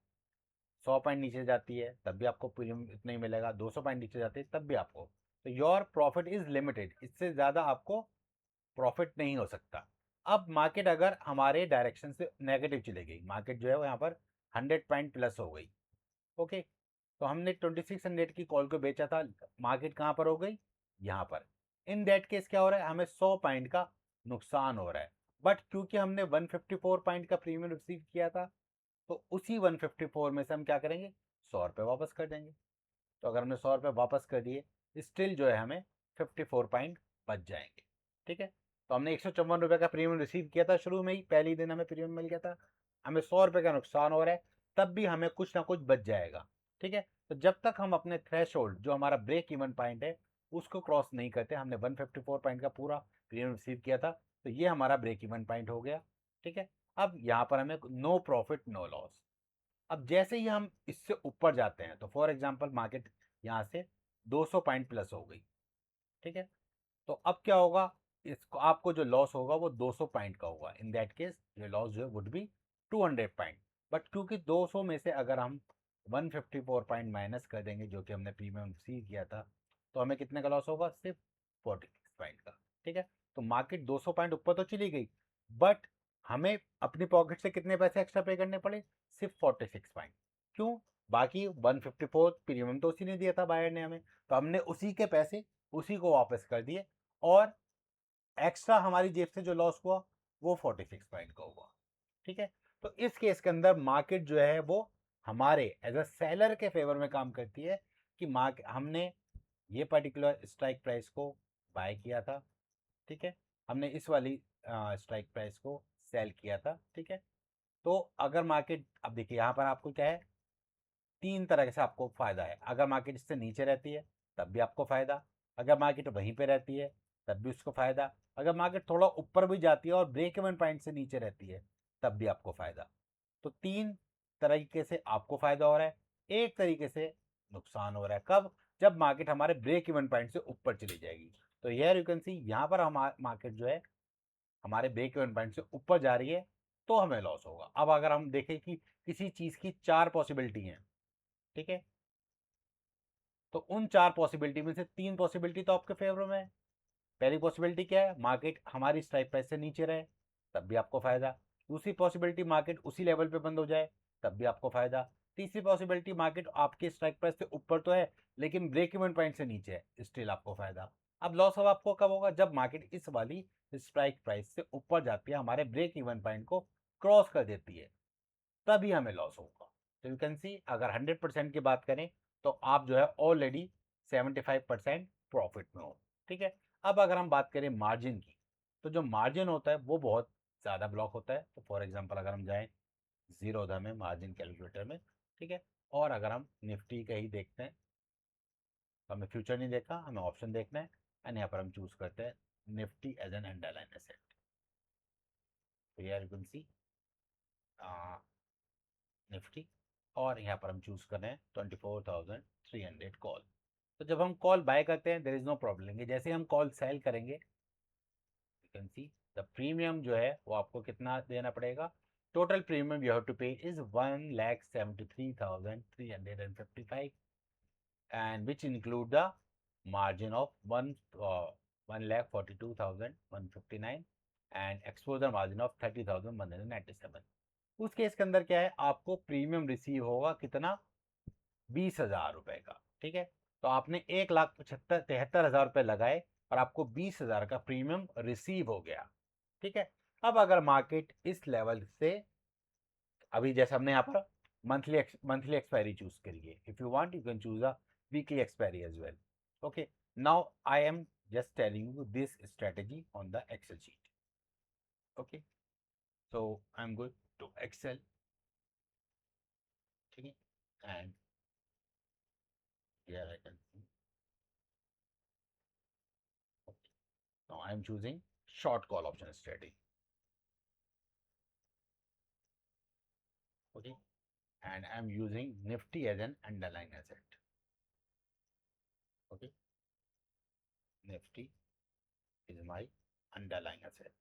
100 पॉइंट नीचे जाती है तब भी आपको प्रीमियम इतना ही मिलेगा, 200 पॉइंट नीचे जाती है तब भी आपको। तो योर प्रॉफिट इज लिमिटेड, इससे ज़्यादा आपको प्रॉफिट नहीं हो सकता। अब मार्केट अगर हमारे डायरेक्शन से नेगेटिव चली गई, मार्केट जो है वो यहाँ पर 100 पॉइंट प्लस हो गई, ओके, तो हमने 2600 की कॉल को बेचा था, मार्केट कहाँ पर हो गई, यहाँ पर। इन दैट केस क्या हो रहा है, हमें 100 पॉइंट का नुकसान हो रहा है। बट क्योंकि हमने 154 पॉइंट का प्रीमियम रिसीव किया था, तो उसी 154 में से हम क्या करेंगे, 100 रुपये वापस कर देंगे। तो अगर हमने 100 रुपये वापस कर दिए, स्टिल जो है हमें 54 पॉइंट बच जाएंगे, ठीक है। तो हमने 154 रुपये का प्रीमियम रिसीव किया था, शुरू में ही पहले दिन हमें प्रीमियम मिल गया था, हमें 100 रुपये का नुकसान हो रहा है, तब भी हमें कुछ ना कुछ बच जाएगा, ठीक है। तो जब तक हम अपने थ्रेशोल्ड जो हमारा ब्रेक इवन पॉइंट है उसको क्रॉस नहीं करते, हमने 154 पॉइंट का पूरा प्रीमियम रिसीव किया था, तो ये हमारा ब्रेक इवन पॉइंट हो गया, ठीक है। अब यहाँ पर हमें नो प्रॉफिट नो लॉस। अब जैसे ही हम इससे ऊपर जाते हैं, तो फॉर एग्जांपल मार्केट यहाँ से 200 पॉइंट प्लस हो गई, ठीक है। तो अब क्या होगा, इसको आपको जो लॉस होगा वो 200 पॉइंट का होगा। इन दैट केस जो लॉस जो है वुड बी 200 पॉइंट। बट क्योंकि 200 में से अगर हम 154 पॉइंट माइनस कर देंगे जो कि हमने प्रीमियम सी किया था, तो हमें कितने का लॉस होगा, सिर्फ 46 पॉइंट का, ठीक है। तो मार्केट 200 पॉइंट ऊपर तो चली गई, बट हमें अपनी पॉकेट से कितने पैसे एक्स्ट्रा पे करने पड़े, सिर्फ 46 पॉइंट। क्यों, बाकी 154 प्रीमियम तो उसी ने दिया था बायर ने हमें, तो हमने उसी के पैसे उसी को वापस कर दिए, और एक्स्ट्रा हमारी जेब से जो लॉस हुआ वो 46 पॉइंट का हुआ, ठीक है। तो इस केस के अंदर मार्केट जो है वो हमारे एज अ सेलर के फेवर में काम करती है, कि मार्केट हमने ये पर्टिकुलर स्ट्राइक प्राइस को बाय किया था, ठीक है, हमने इस वाली स्ट्राइक प्राइस को सेल किया था, ठीक है। तो अगर मार्केट, अब देखिए यहाँ पर आपको क्या है, तीन तरह से आपको फायदा है। अगर मार्केट इससे नीचे रहती है तब भी आपको फायदा, अगर मार्केट वहीं पे रहती है तब भी उसको फायदा, अगर मार्केट थोड़ा ऊपर भी जाती है और ब्रेक इवन पॉइंट से नीचे रहती है तब भी आपको फायदा। तो तीन तरीके से आपको फायदा हो रहा है, एक तरीके से नुकसान हो रहा है। कब, जब मार्केट हमारे ब्रेक इवन पॉइंट से ऊपर चली जाएगी। तो यार यू कैन सी यहाँ पर हम मार्केट जो है हमारे ब्रेक इवन पॉइंट से ऊपर जा रही है तो हमें लॉस होगा। अब अगर हम देखें कि किसी चीज़ की चार पॉसिबिलिटी हैं, ठीक है, तो उन चार पॉसिबिलिटी में से तीन पॉसिबिलिटी तो आपके फेवर में है। पहली पॉसिबिलिटी क्या है, मार्केट हमारी स्ट्राइक प्राइस से नीचे रहे तब भी आपको फायदा। दूसरी पॉसिबिलिटी, मार्केट उसी लेवल पे बंद हो जाए तब भी आपको फायदा। तीसरी पॉसिबिलिटी, मार्केट आपके स्ट्राइक प्राइस से ऊपर तो है लेकिन ब्रेक इवन पॉइंट से नीचे है, स्टिल आपको फायदा। अब लॉस अब आपको कब होगा, जब मार्केट इस वाली स्ट्राइक प्राइस से ऊपर जाती है, हमारे ब्रेक इवन पॉइंट को क्रॉस कर देती है, तभी हमें लॉस होगा। तो यू कैन सी अगर 100% की बात करें तो आप जो है ऑलरेडी 75% प्रॉफिट में हो, ठीक है। अब अगर हम बात करें मार्जिन की, तो जो मार्जिन होता है वो बहुत ज़्यादा ब्लॉक होता है। तो फॉर एग्जांपल अगर हम जाएं जीरोधा में मार्जिन कैलकुलेटर में, ठीक है, और अगर हम निफ्टी का ही देखते हैं, तो हमें फ्यूचर नहीं देखा, हमें ऑप्शन देखना है, एंड यहाँ पर हम चूज करते हैं Nifty as an underlying asset. तो यार यू कैन सी निफ्टी, और यहाँ पर हम चूज कर रहे हैं 24,300 कॉल। तो जब हम कॉल बाय करते हैं देर इज नो प्रॉब्लम, जैसे हम कॉल सेल करेंगे you can see the premium जो है वो आपको कितना देना पड़ेगा, total premium you have to pay is 1,73,355 and which include the margin of 1,42,159 and exposure margin of 30,197। उस केस के अंदर क्या है, आपको प्रीमियम रिसीव होगा कितना, 20,000 रुपए का, ठीक है। तो आपने 1,73,000 रुपये लगाए और आपको 20,000 का प्रीमियम रिसीव हो गया, ठीक है। अब अगर मार्केट इस लेवल से, अभी जैसे हमने यहाँ पर मंथली एक्सपायरी चूज करिए, if you want you can choose a weekly expiry as well, okay. Now I am just telling you this strategy on the Excel sheet, okay, so I'm going to Excel, ठीक है, and here I can see I am choosing short call option strategy. Okay, and I am using Nifty as an underlying asset. Okay, Nifty is my underlying asset.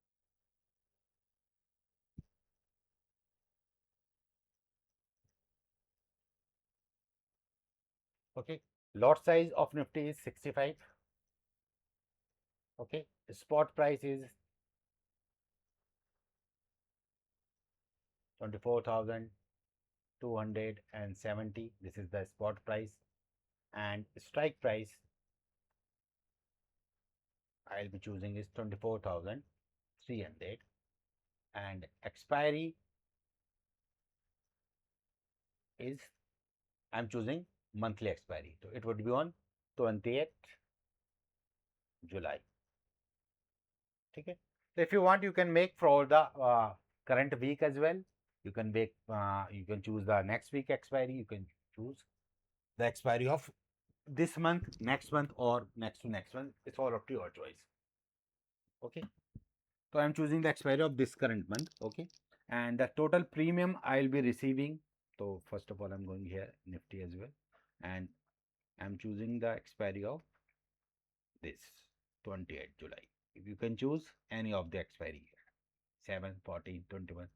Okay, lot size of Nifty is 65. Okay, spot price is 24,270. This is the spot price, and strike price I'll be choosing is 24,300, and expiry is I'm choosing monthly expiry, so it would be on 28th July. ठीक है, so if you want you can make for the current week as well. You can make you can choose the next week expiry, you can choose the expiry of this month, next month, or next to next month. It's all up to your choice. Okay, so I'm choosing the expiry of this current month. Okay, and the total premium I'll be receiving, so first of all I'm going here Nifty as well, and I'm choosing the expiry of this 28th July. If you can choose any of the expiry, 7, 14, 21,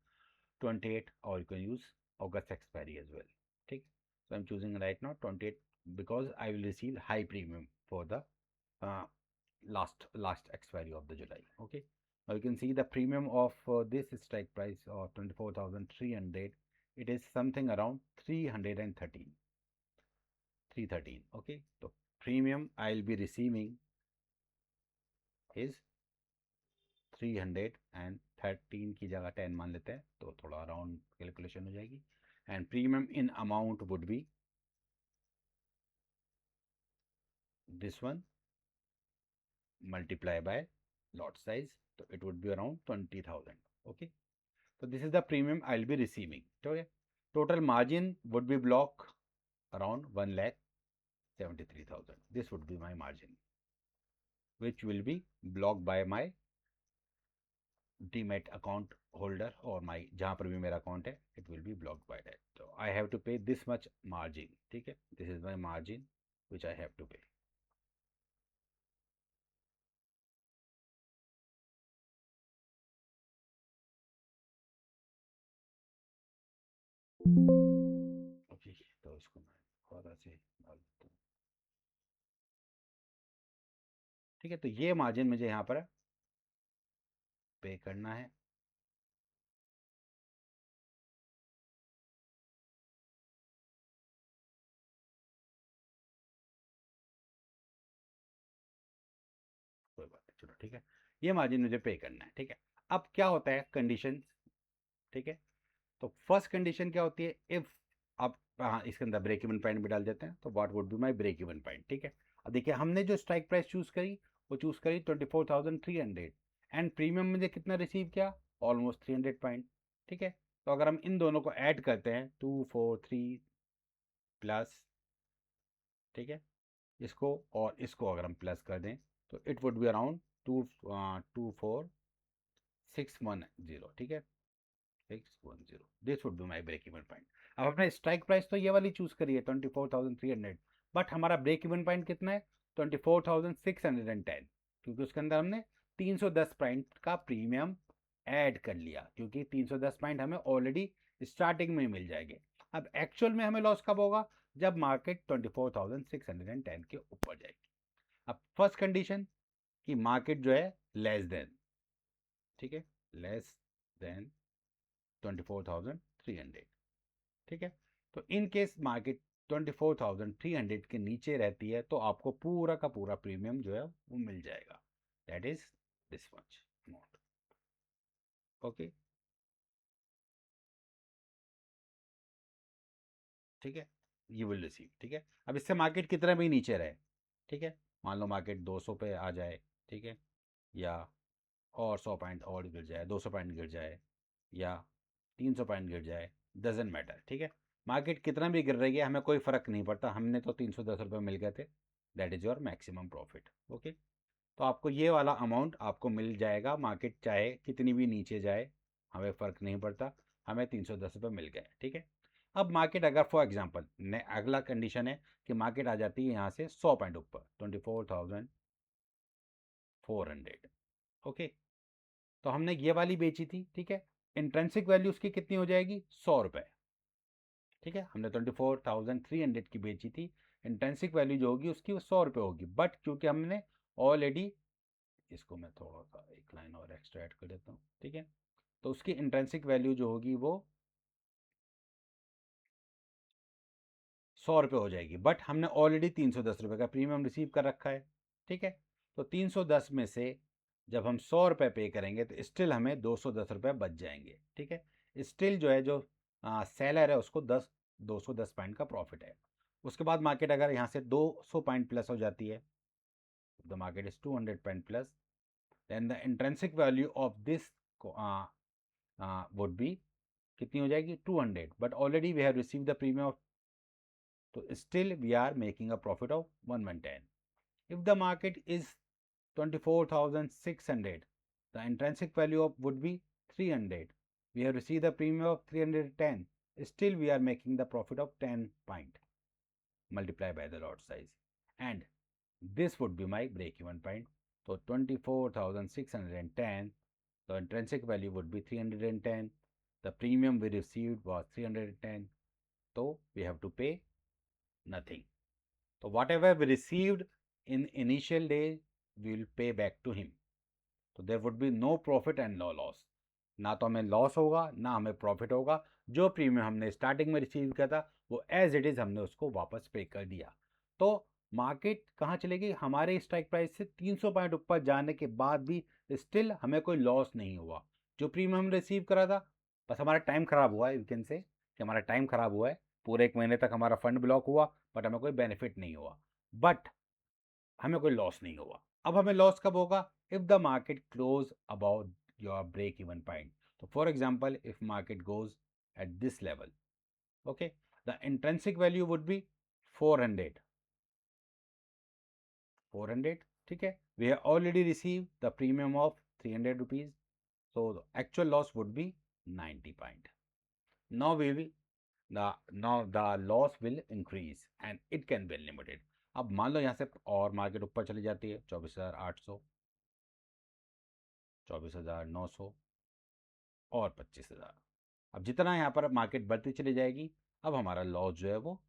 28, or you can use August expiry as well. Okay, so I'm choosing right now 28 because I will receive high premium for the last expiry of the July. Okay, now you can see the premium of this strike price of 24,300. It is something around 313. Okay, so premium I'll be receiving is 313 की जगह 10 मान लेते हैं तो थोड़ा अराउंड कैलकुलेशन हो जाएगी, and premium in amount would be this one multiply by lot size, so it would be around 20,000. Okay, so this is the premium I'll be receiving. Okay, total margin would be block around 1,73,000. This would be my margin, which will be blocked by my demat account holder और माई जहाँ पर भी मेरा अकाउंट है, it will be blocked by that. तो I have to pay this much margin. ठीक है, this is my margin which I have to pay. Okay, तो इसको मैं थोड़ा से डाल देता हूँ. ठीक है, तो ये मार्जिन मुझे यहाँ पर पे करना है. कोई बात नहीं, चलो ठीक है, ये मार्जिन मुझे पे करना है. ठीक है, अब क्या होता है कंडीशन. ठीक है, तो फर्स्ट कंडीशन क्या होती है, इफ आप हाँ इसके अंदर ब्रेक इवन पॉइंट भी डाल देते हैं, तो what would be my break even point. ठीक है, अब देखिए हमने जो स्ट्राइक प्राइस चूज करी वो चूज करी 24,300, एंड प्रीमियम मुझे कितना रिसीव किया, ऑलमोस्ट 300 पॉइंट. ठीक है, तो अगर हम इन दोनों को ऐड करते हैं 243 प्लस, ठीक है, इसको और इसको अगर हम प्लस कर दें तो इट वुड बी अराउंड 24610. ठीक है, 610. This would be my break even point. अब अपने स्ट्राइक प्राइस तो ये वाली चूज करिए 24,300, बट हमारा ब्रेक इवन पॉइंट कितना है 24,610, क्योंकि उसके अंदर हमने 310 पॉइंट का प्रीमियम ऐड कर लिया, क्योंकि 310 पॉइंट हमें ऑलरेडी स्टार्टिंग में मिल जाएंगे. अब एक्चुअल में हमें लॉस कब होगा, जब मार्केट 24,610 के ऊपर जाएगी. अब फर्स्ट कंडीशन कि मार्केट जो है लेस देन, ठीक है, लेस देन 24,300. ठीक है, तो इन केस मार्केट 24,300 के नीचे रहती है तो आपको पूरा का पूरा प्रीमियम जो है वो मिल जाएगा. That is this much amount. Okay, ठीक है, यू विल रिसीव. ठीक है, अब इससे मार्केट कितना भी नीचे रहे, ठीक है, मान लो मार्केट 200 पे आ जाए, ठीक है, या और 100 पॉइंट और गिर जाए, 200 पॉइंट गिर जाए, या 300 पॉइंट गिर जाए, डजेंट मैटर. ठीक है, मार्केट कितना भी गिर रही है हमें कोई फ़र्क नहीं पड़ता, हमने तो 310 रुपये मिल गए थे. That is your maximum profit. Okay, तो आपको ये वाला अमाउंट आपको मिल जाएगा, मार्केट चाहे कितनी भी नीचे जाए हमें फ़र्क नहीं पड़ता, हमें 310 रुपये मिल गए, ठीक है। अब मार्केट अगर फॉर एग्जांपल ने अगला कंडीशन है कि मार्केट आ जाती है यहाँ से 100 पॉइंट ऊपर 24,400, ओके, तो हमने ये वाली बेची थी, ठीक है। इंट्रेंसिक वैल्यू उसकी कितनी हो जाएगी, 100 रुपये, ठीक है। हमने 24,300 की बेची थी, इंट्रेंसिक वैल्यू जो होगी उसकी वो 100 रुपये होगी, बट क्योंकि हमने ऑलरेडी, इसको मैं थोड़ा सा एक लाइन और एक्स्ट्रा ऐड कर देता हूँ, ठीक है, तो उसकी इंट्रेंसिक वैल्यू जो होगी वो 100 रुपये हो जाएगी, बट हमने ऑलरेडी 310 रुपये का प्रीमियम रिसीव कर रखा है, ठीक है। तो 310 में से जब हम 100 रुपये पे करेंगे तो स्टिल हमें 210 रुपये बच जाएंगे, ठीक है। स्टिल जो है जो सेलर है उसको 210 पॉइंट का प्रॉफिट है। उसके बाद मार्केट अगर यहाँ से 200 पॉइंट प्लस हो जाती है, the market is 200 point plus, then the intrinsic value of this would be कितनी हो जाएगी, 200, but already we have receive the premium of, तो still we are making a profit of 110. If the market is 24,600, the intrinsic value of would be 300. We have received the premium of 310. Still we are making the profit of 10 point multiplied by the lot size, and this would be my break even point. So 24,610, the intrinsic value would be 310. The premium we received was 310. So we have to pay nothing. So whatever we received in initial days, we will pay back to him. So there would be no profit and no loss. ना तो हमें लॉस होगा ना हमें प्रॉफिट होगा, जो प्रीमियम हमने स्टार्टिंग में रिसीव किया था वो एज इट इज़ हमने उसको वापस पे कर दिया। तो मार्केट कहाँ चलेगी, हमारे स्ट्राइक प्राइस से 300 पॉइंट ऊपर जाने के बाद भी स्टिल हमें कोई लॉस नहीं हुआ। जो प्रीमियम हम रिसीव करा था, बस हमारा टाइम ख़राब हुआ है, यू कैन से कि हमारा टाइम ख़राब हुआ है, पूरे 1 महीने तक हमारा फंड ब्लॉक हुआ, बट हमें कोई बेनिफिट नहीं हुआ, बट हमें कोई लॉस नहीं हुआ। अब हमें लॉस कब होगा, if the market close about your break even point. तो for example if market goes at this level, okay, the intrinsic value would be 400, ठीक है। We have already receive the premium of 300 rupees, so the actual loss would be 90 point. Now we will the loss will increase and it can be limited. अब मान लो यहाँ से और मार्केट ऊपर चली जाती है 24,800, 24,900 और 25,000। अब जितना यहाँ पर मार्केट बढ़ती चली जाएगी, अब हमारा लॉस जो है वो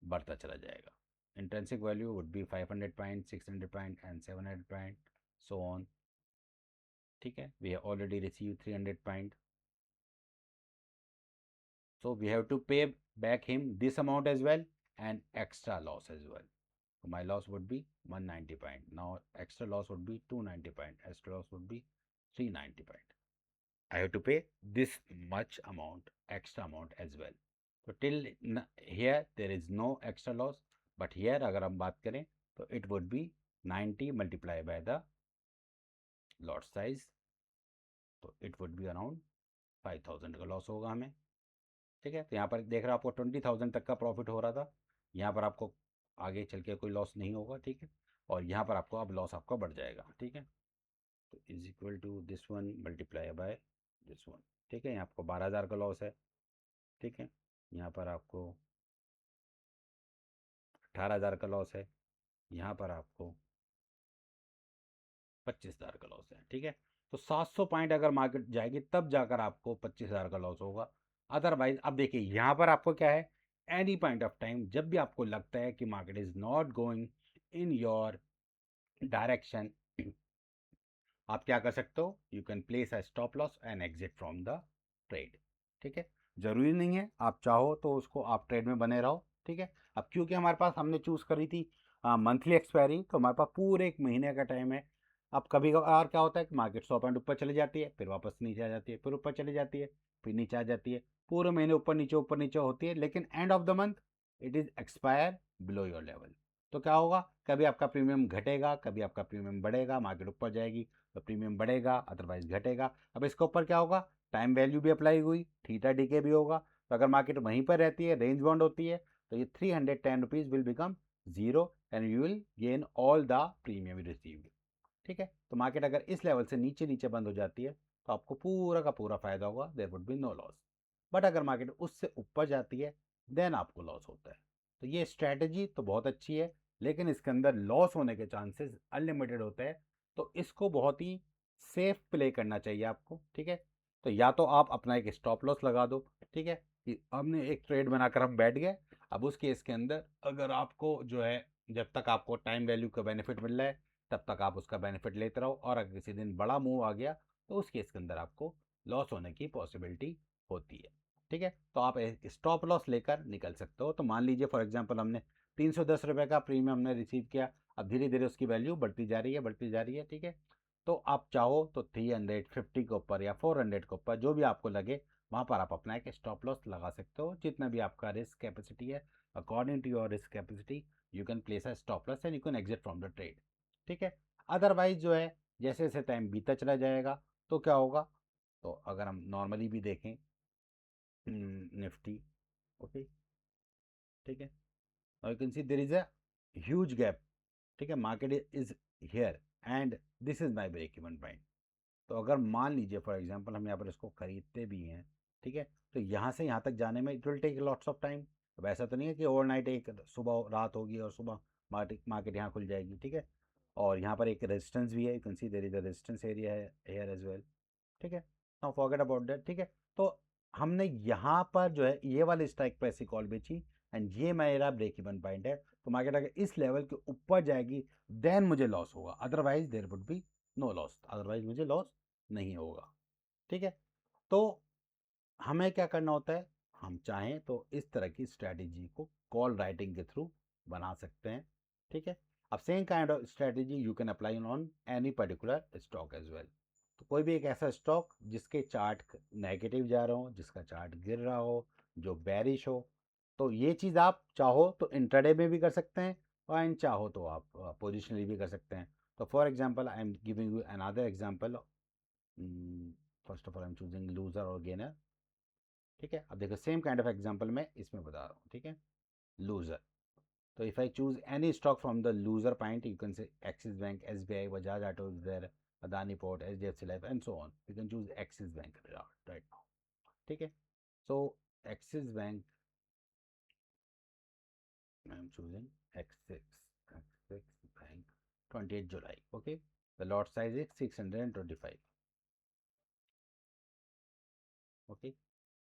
बढ़ता चला जाएगा। Intrinsic value would be 500 point, 600 point and 700 point, so on, ठीक है। We have already receive 300 point, so we have to pay back him this amount as well and extra loss as well. So my loss would be 190 point. Now extra loss would be 290 point. Extra loss would be 390 point. I have to pay this much amount, extra amount as well. So till here there is no extra loss, but here अगर हम बात करें तो it would be 90 multiplied by the lot size, तो it would be around 5,000 का लॉस होगा हमें, ठीक है। तो यहाँ पर देख रहे हो आपको 20,000 तक का प्रॉफिट हो रहा था, यहाँ पर आपको आगे चल के कोई लॉस नहीं होगा, ठीक है। और यहाँ पर आपको अब लॉस आपका बढ़ जाएगा, ठीक है। तो is equal to this one multiply by this one, ठीक है। यहाँ आपको 12,000 का लॉस है, ठीक है। यहाँ पर आपको 18,000 का लॉस है, यहाँ पर आपको 25,000 का लॉस है, ठीक है। तो 700 पॉइंट अगर मार्केट जाएगी तब जाकर आपको 25,000 का लॉस होगा, अदरवाइज अब देखिए यहाँ पर आपको क्या है, एनी पॉइंट ऑफ टाइम जब भी आपको लगता है कि market is not going in your direction, आप क्या कर सकते हो, you can place a stop loss and exit from the trade, ठीक है। ज़रूरी नहीं है आप चाहो तो उसको आप ट्रेड में बने रहो, ठीक है। अब क्योंकि हमारे पास हमने चूज़ करी थी मंथली एक्सपायरी, तो हमारे पास पूरे 1 महीने का टाइम है। अब कभी कभार क्या होता है कि मार्केट 100 पॉइंट ऊपर चली जाती है, फिर वापस नीचे आ जाती है, फिर ऊपर चली जाती है, फिर नीचे आ जाती है, पूरे महीने ऊपर नीचे होती है, लेकिन end of the month it is expire below your level. तो क्या होगा, कभी आपका प्रीमियम घटेगा, कभी आपका प्रीमियम बढ़ेगा, मार्केट ऊपर जाएगी तो प्रीमियम बढ़ेगा, अदरवाइज घटेगा। अब इसके ऊपर क्या होगा, टाइम वैल्यू भी अप्लाई हुई, थीटा डीके भी होगा। तो अगर मार्केट वहीं पर रहती है, रेंज बाउंड होती है, तो ये 310 rupees will become 0 and you will gain all the premium received. ठीक है। तो मार्केट अगर इस लेवल से नीचे नीचे बंद हो जाती है तो आपको पूरा का पूरा फायदा होगा, there would be no loss. But अगर मार्केट उससे ऊपर जाती है देन आपको लॉस होता है। तो ये स्ट्रैटेजी तो बहुत अच्छी है, लेकिन इसके अंदर लॉस होने के चांसेस अनलिमिटेड होते हैं। तो इसको बहुत ही सेफ प्ले करना चाहिए आपको, ठीक है। तो या तो आप अपना एक स्टॉप लॉस लगा दो, ठीक है, कि हमने एक ट्रेड बनाकर हम बैठ गए। अब उस केस के अंदर अगर आपको जो है, जब तक आपको टाइम वैल्यू का बेनिफिट मिल रहा है तब तक आप उसका बेनिफिट लेते रहो, और अगर किसी दिन बड़ा मूव आ गया तो उस केस के अंदर आपको लॉस होने की पॉसिबिलिटी होती है, ठीक है। तो आप स्टॉप लॉस लेकर निकल सकते हो। तो मान लीजिए फॉर एग्जांपल हमने 310 रुपये का प्रीमियम हमने रिसीव किया, अब धीरे धीरे उसकी वैल्यू बढ़ती जा रही है, बढ़ती जा रही है, ठीक है। तो आप चाहो तो 350 के ऊपर या 400 के ऊपर जो भी आपको लगे वहाँ पर आप अपना एक स्टॉप लॉस लगा सकते हो। जितना भी आपका रिस्क कैपेसिटी है, according to your risk capacity you can place a stop loss and you can exit from the trade, ठीक है। अदरवाइज जो है जैसे जैसे टाइम बीता चला जाएगा तो क्या होगा, तो अगर हम नॉर्मली भी देखें निफ्टी, ओके, ठीक है, और you can see there is a huge gap, ठीक है, market is here and this is my break even point. तो अगर मान लीजिए फॉर एग्जांपल हम यहाँ पर इसको खरीदते भी हैं, ठीक है, तो यहाँ से यहाँ तक जाने में it will take lots of time. अब ऐसा तो नहीं है कि ओवरनाइट एक सुबह रात होगी और सुबह मार्केट मार्केट यहाँ खुल जाएगी, ठीक है। और यहाँ पर एक रेजिस्टेंस भी है, you can see there is a resistance area है हियर एज वेल, ठीक है। नाउ फॉरगेट अबाउट दैट, ठीक है। तो हमने यहाँ पर जो है ये वाली स्ट्राइक प्राइस की कॉल बेची एंड ये मेरा ब्रेक इवन पॉइंट है। तो मार्केट अगर इस लेवल के ऊपर जाएगी देन मुझे लॉस होगा, otherwise there would be no loss, otherwise मुझे लॉस नहीं होगा, ठीक है। तो हमें क्या करना होता है, हम चाहें तो इस तरह की स्ट्रैटेजी को कॉल राइटिंग के थ्रू बना सकते हैं, ठीक है। अब same kind of strategy you can apply on any particular stock as well. तो कोई भी एक ऐसा स्टॉक जिसके चार्ट नेगेटिव जा रहा हो, जिसका चार्ट गिर रहा हो, जो बेरिश हो, तो ये चीज़ आप चाहो तो इंट्राडे में भी कर सकते हैं और इन चाहो तो आप पोजिशनली भी कर सकते हैं। तो for example I am giving you another example. First of all I am choosing loser और गेनर, ठीक है। अब देखो सेम काइंड ऑफ एग्जांपल मैं इसमें बता रहा हूँ, ठीक है, लूजर। तो if I choose any stock from the loser point you can say Axis Bank, SBI, Bajaj Auto is there, Adani Port, HDFC Life and so on, you can choose Axis Bank right now, ठीक है। So Axis Bank I am choosing Axis Bank 28 July, okay, the lot size is 625, okay.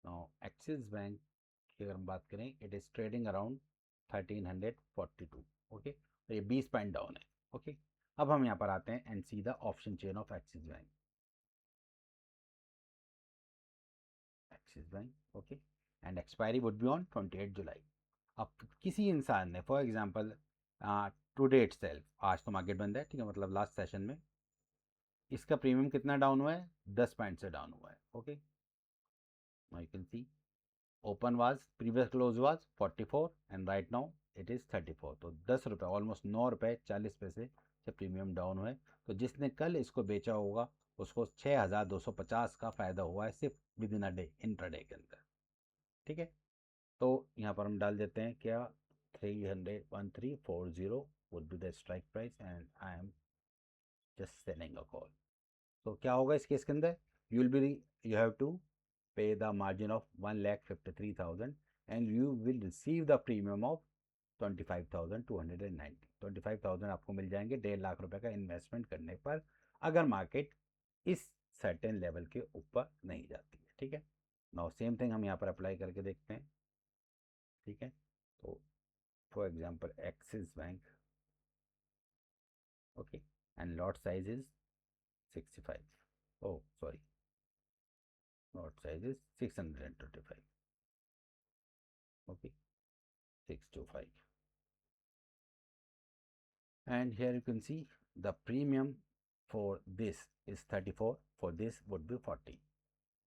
Now Axis Bank की अगर हम बात करें it is trading around 1342, okay, तो ये 20 पॉइंट डाउन है, ओके। अब हम यहाँ पर आते हैं and see the option chain of axis bank, okay, and expiry would be on 28 जुलाई। अब किसी इंसान ने फॉर एग्जांपल टुडे इटसेल्फ, आज तो मार्केट बंद है, ठीक है, मतलब लास्ट सेशन में इसका प्रीमियम कितना डाउन हुआ है, 10 पॉइंट से डाउन हुआ है, okay. You can C open was previous close was 44 and right now it is 34। तो 10 रुपये, ऑलमोस्ट 9 रुपये 40 पैसे से प्रीमियम डाउन हुए। तो जिसने कल इसको बेचा होगा उसको 6250 का फ़ायदा हुआ है सिर्फ with in a day, intraday के अंदर, ठीक है। तो यहाँ पर हम डाल देते हैं क्या, 300 1340 would be the strike price and I am just selling a call. तो क्या होगा इस केस के अंदर, you will be, you have to pay the margin of 1,53,000 and you will receive the premium of 25,290। 25,000 आपको मिल जाएंगे 1.5 लाख रुपए का इन्वेस्टमेंट करने पर, अगर मार्केट इस सर्टेन लेवल के ऊपर नहीं जाती है, ठीक है। नाउ सेम थिंग हम यहाँ पर अप्लाई करके देखते हैं, ठीक है। तो for example axis bank, okay, and lot size is 65, oh sorry, lot size is 625, okay, 625, and here you can see the premium for this is 34, for this would be 40.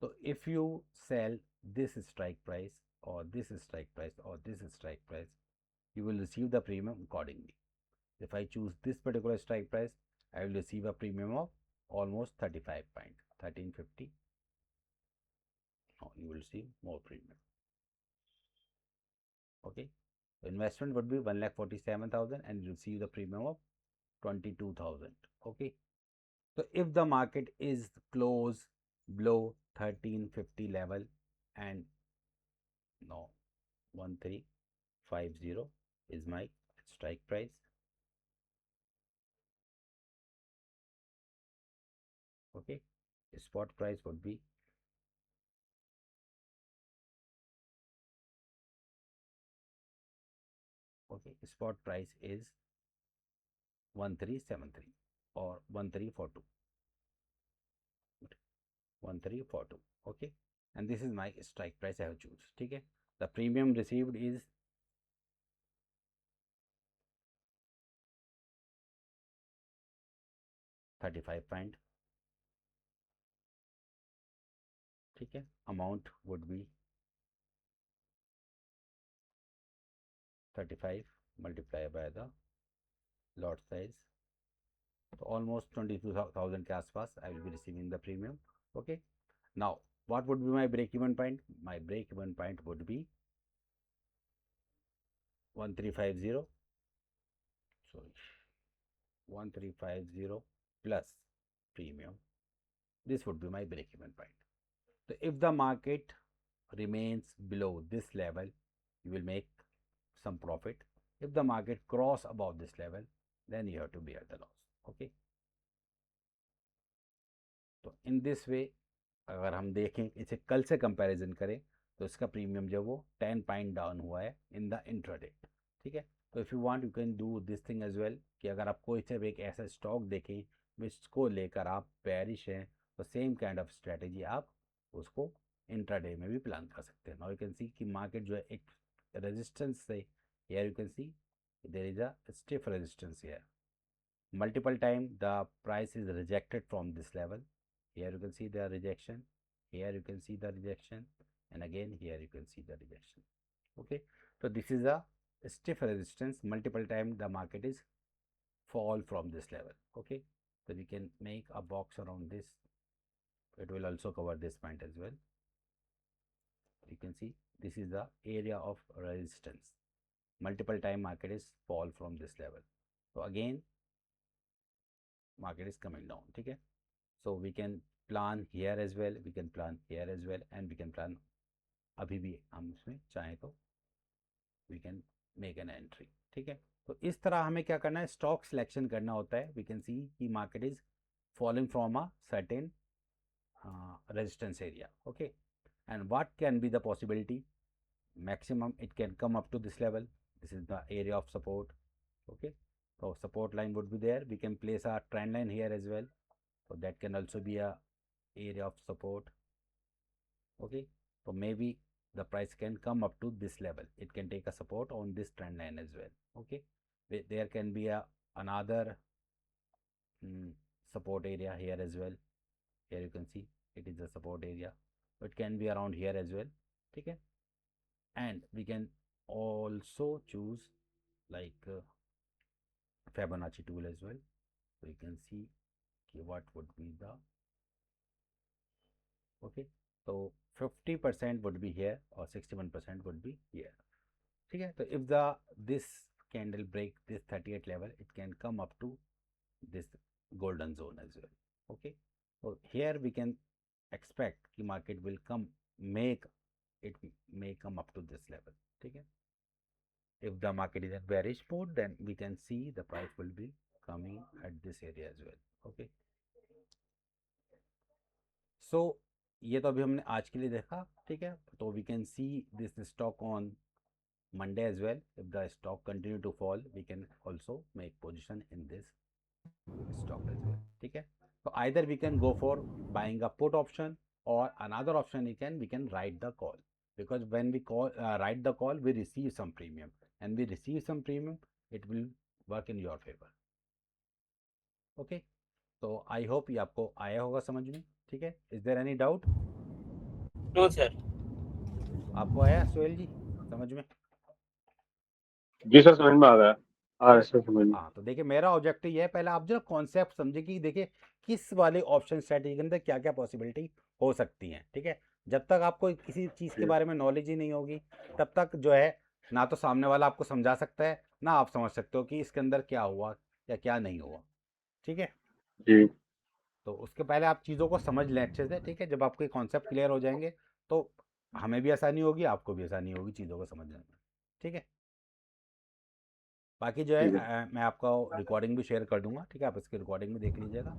So if you sell this strike price or this strike price or this strike price, you will receive the premium accordingly. If I choose this particular strike price, I will receive a premium of almost 35 point 1350. Now you will receive more premium, okay. So investment would be 1,47,000 and you receive the premium of 22,000, Okay, so if the market is close below 1350 level and no 1350 is my strike price. Okay, spot price would be spot price is 1373 or 1342. 1342. Okay, and this is my strike price I have choose. ठीक है, the premium received is 35 point. ठीक है, amount would be 35 multiply by the lot size, तो ऑलमोस्ट 22,000 के आसपास I will be receiving the premium. Okay, now what would be my break even point? My break even point would be 1350, sorry, 1350 plus premium. This would be my break even point. So if the market remains below this level, you will make some profit. If the market cross above this level, then you have to bear the loss. Okay, तो in this way अगर हम देखें, इसे कल से कंपैरिजन करें, तो इसका प्रीमियम जो वो 10 पॉइंट डाउन हुआ है इन द इंट्राडे. ठीक है, तो if you want you can do this thing as well, कि अगर आप कोई सिर्फ एक ऐसा स्टॉक देखें जिसको लेकर आप बेरिश हैं, तो सेम काइंड ऑफ स्ट्रेटेजी आप उसको इंट्राडे में भी प्लान कर सकते हैं. नाउ यू कैन सी कि मार्केट जो है एक रेजिस्टेंस से, here you can see there is a stiff resistance here. Multiple time the price is rejected from this level. Here you can see the rejection, here you can see the rejection, and again here you can see the rejection. Okay, so this is a stiff resistance. Multiple time the market is fall from this level. Okay, so we can make a box around this. It will also cover this point as well. You can see this is the area of resistance. Multiple time market is fall from this level. So again market is coming down. ठीक है, so we can plan here as well, we can plan here as well, and we can plan अभी भी हम इसमें चाहें तो we can make an entry. ठीक है, तो इस तरह हमें क्या करना है, स्टॉक सिलेक्शन करना होता है. we can see कि market is falling from a certain resistance area. Okay, and what can be the possibility? Maximum it can come up to this level. This is the area of support. Okay, so support line would be there. We can place a trend line here as well, so that can also be a area of support. Okay, so maybe the price can come up to this level. It can take a support on this trend line as well. Okay, there can be a another support area here as well. Here you can see it is a support area. It can be around here as well. Okay, and we can also choose like Fibonacci tool as well. So you can see what would be the, okay, so 50% would be here or 61% would be here. ठीक है, तो if the this candle break this 38 level, it can come up to this golden zone as well. Okay, so here we can expect कि market will come may come up to this level. ठीक है, if the market is in bearish mode, then we can see the price will be coming at this area as well. Okay, so ये तो अभी हमने आज के लिए देखा. ठीक है, तो we can see this stock on Monday as well. If the stock continue to fall, we can also make position in this stock as well. ठीक है, so either we can go for buying a put option, or another option we can write the call, because when we write the call, we receive some premium, and we receive some premium, it will work in your favor. Okay, so I hope ये आपको आया होगा समझ में. ठीक है, is there any doubt? No sir. आपको आया सोहेल जी समझ में? जी सर समझ में आ गया. हाँ सर समझ में. हाँ, तो देखिए मेरा ऑब्जेक्टिव ये है, पहले आप जो कॉन्सेप्ट समझे कि देखिए किस वाले ऑप्शन स्ट्रेटेजी के अंदर क्या क्या पॉसिबिलिटी हो सकती हैं. ठीक है, जब तक आपको किसी चीज़ के बारे में नॉलेज ही नहीं होगी, तब तक जो है ना तो सामने वाला आपको समझा सकता है, ना आप समझ सकते हो कि इसके अंदर क्या हुआ या क्या नहीं हुआ. ठीक है, जी तो उसके पहले आप चीज़ों को समझ लें अच्छे से, ठीक है। जब आपके कॉन्सेप्ट क्लियर हो जाएंगे तो हमें भी आसानी होगी, आपको भी आसानी होगी चीज़ों को समझने में, ठीक है। बाकी जो है ठीक है। मैं आपको रिकॉर्डिंग भी शेयर कर दूंगा, ठीक है, आप इसकी रिकॉर्डिंग भी देख लीजिएगा।